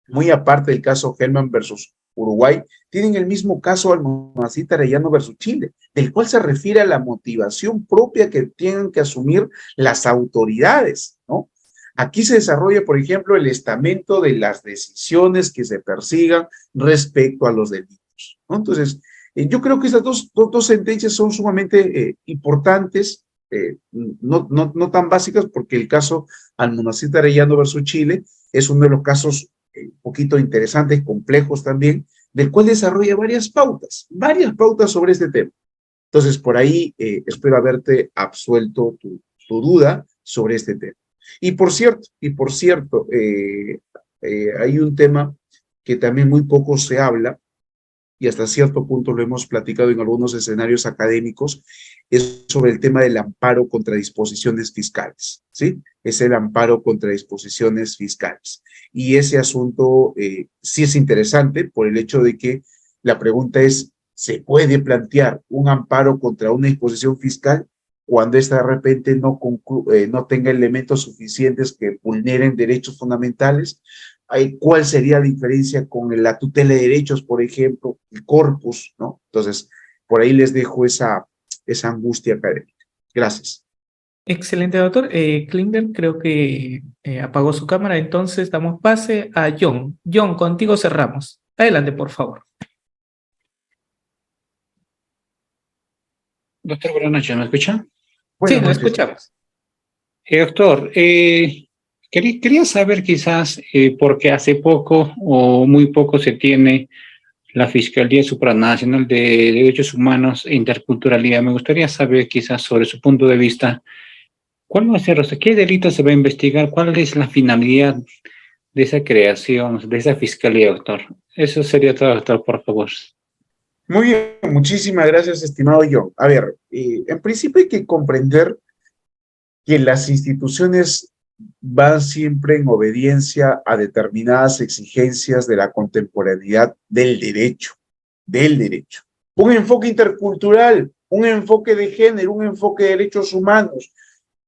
muy aparte del caso Hellman versus Uruguay, tienen el mismo caso Almonacid Arellano versus Chile, del cual se refiere a la motivación propia que tienen que asumir las autoridades, ¿no? Aquí se desarrolla, por ejemplo, el estamento de las decisiones que se persigan respecto a los delitos, ¿no? Entonces, yo creo que estas dos sentencias son sumamente importantes, no tan básicas, porque el caso Almonacid Arellano versus Chile es uno de los casos un poquito interesantes, complejos también, del cual desarrolla varias pautas sobre este tema. Entonces, por ahí espero haberte absuelto tu duda sobre este tema. Y por cierto, hay un tema que también muy poco se habla, y hasta cierto punto lo hemos platicado en algunos escenarios académicos, es sobre el tema del amparo contra disposiciones fiscales, ¿sí? Es el amparo contra disposiciones fiscales. Y ese asunto sí es interesante por el hecho de que la pregunta es, ¿se puede plantear un amparo contra una disposición fiscal cuando esta de repente no tenga elementos suficientes que vulneren derechos fundamentales? ¿Cuál sería la diferencia con la tutela de derechos, por ejemplo, el corpus, ¿no? Entonces, por ahí les dejo esa angustia académica. Gracias. Excelente, doctor. Klinder creo que apagó su cámara, entonces damos pase a John. John, contigo cerramos. Adelante, por favor. Doctor, buenas noches, ¿me escucha? Buenas Sí, lo noches. escuchamos. Doctor, quería saber quizás, porque hace poco o muy poco se tiene la Fiscalía Supranacional de Derechos Humanos e Interculturalidad. Me gustaría saber quizás sobre su punto de vista, ¿cuál va a ser, o sea, qué delito se va a investigar? ¿Cuál es la finalidad de esa creación, de esa Fiscalía, doctor? Eso sería todo, doctor, por favor. Muy bien, muchísimas gracias, estimado John. A ver, en principio hay que comprender que las instituciones van siempre en obediencia a determinadas exigencias de la contemporaneidad del derecho, Un enfoque intercultural, un enfoque de género, un enfoque de derechos humanos.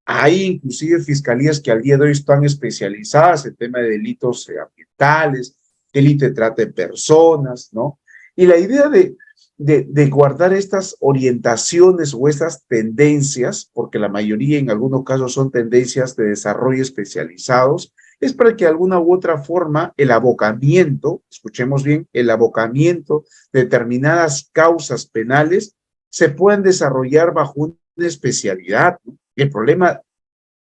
Hay inclusive fiscalías que al día de hoy están especializadas en tema de delitos ambientales, delito de trata de personas, ¿no? Y la idea de guardar estas orientaciones o estas tendencias, porque la mayoría en algunos casos son tendencias de desarrollo especializados, es para que de alguna u otra forma el abocamiento, escuchemos bien, el abocamiento de determinadas causas penales se puedan desarrollar bajo una especialidad, ¿no? El problema,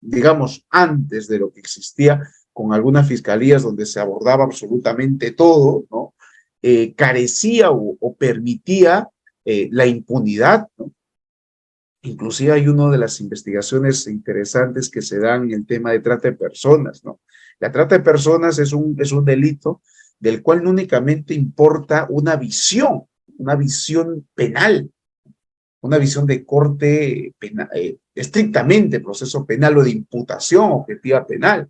digamos, antes de lo que existía con algunas fiscalías donde se abordaba absolutamente todo, ¿no? Carecía o permitía la impunidad, ¿no? Inclusive hay una de las investigaciones interesantes que se dan en el tema de trata de personas, ¿no? La trata de personas es un delito del cual no únicamente importa una visión penal, una visión de corte penal, estrictamente proceso penal o de imputación objetiva penal,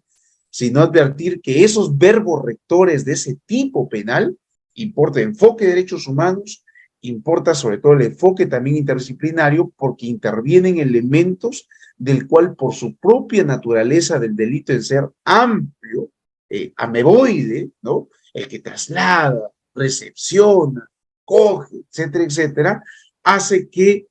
sino advertir que esos verbos rectores de ese tipo penal importa enfoque de derechos humanos, importa sobre todo el enfoque también interdisciplinario, porque intervienen elementos del cual por su propia naturaleza del delito en ser amplio, ameboide, ¿no? El que traslada, recepciona, coge, etcétera, etcétera, hace que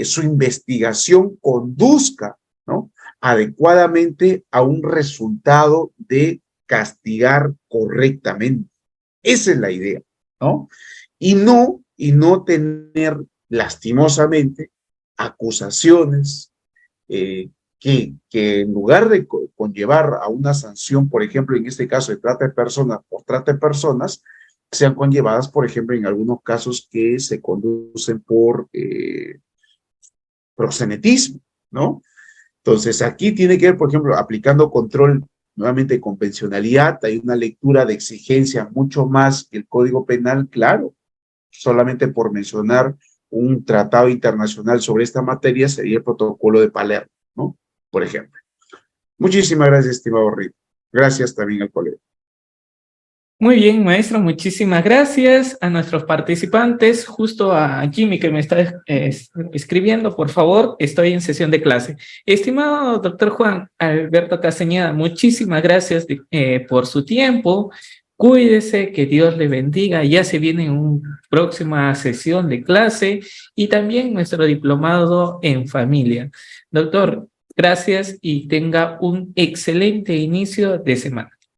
su investigación conduzca, ¿no?, adecuadamente a un resultado de castigar correctamente. Esa es la idea, ¿no? Y no tener lastimosamente acusaciones que en lugar de conllevar a una sanción, por ejemplo, en este caso de trata de personas por trata de personas, sean conllevadas, por ejemplo, en algunos casos que se conducen por proxenetismo, ¿no? Entonces, aquí tiene que ver, por ejemplo, aplicando control, nuevamente convencionalidad, hay una lectura de exigencia mucho más que el Código Penal, claro, solamente por mencionar un tratado internacional sobre esta materia sería el Protocolo de Palermo, ¿no? Por ejemplo. Muchísimas gracias, estimado Rito. Gracias también al colega. Muy bien, maestro, muchísimas gracias a nuestros participantes. Justo a Jimmy que me está escribiendo, por favor, estoy en sesión de clase. Estimado doctor Juan Alberto Castañeda, muchísimas gracias por su tiempo. Cuídese, que Dios le bendiga. Ya se viene una próxima sesión de clase y también nuestro diplomado en familia. Doctor, gracias y tenga un excelente inicio de semana.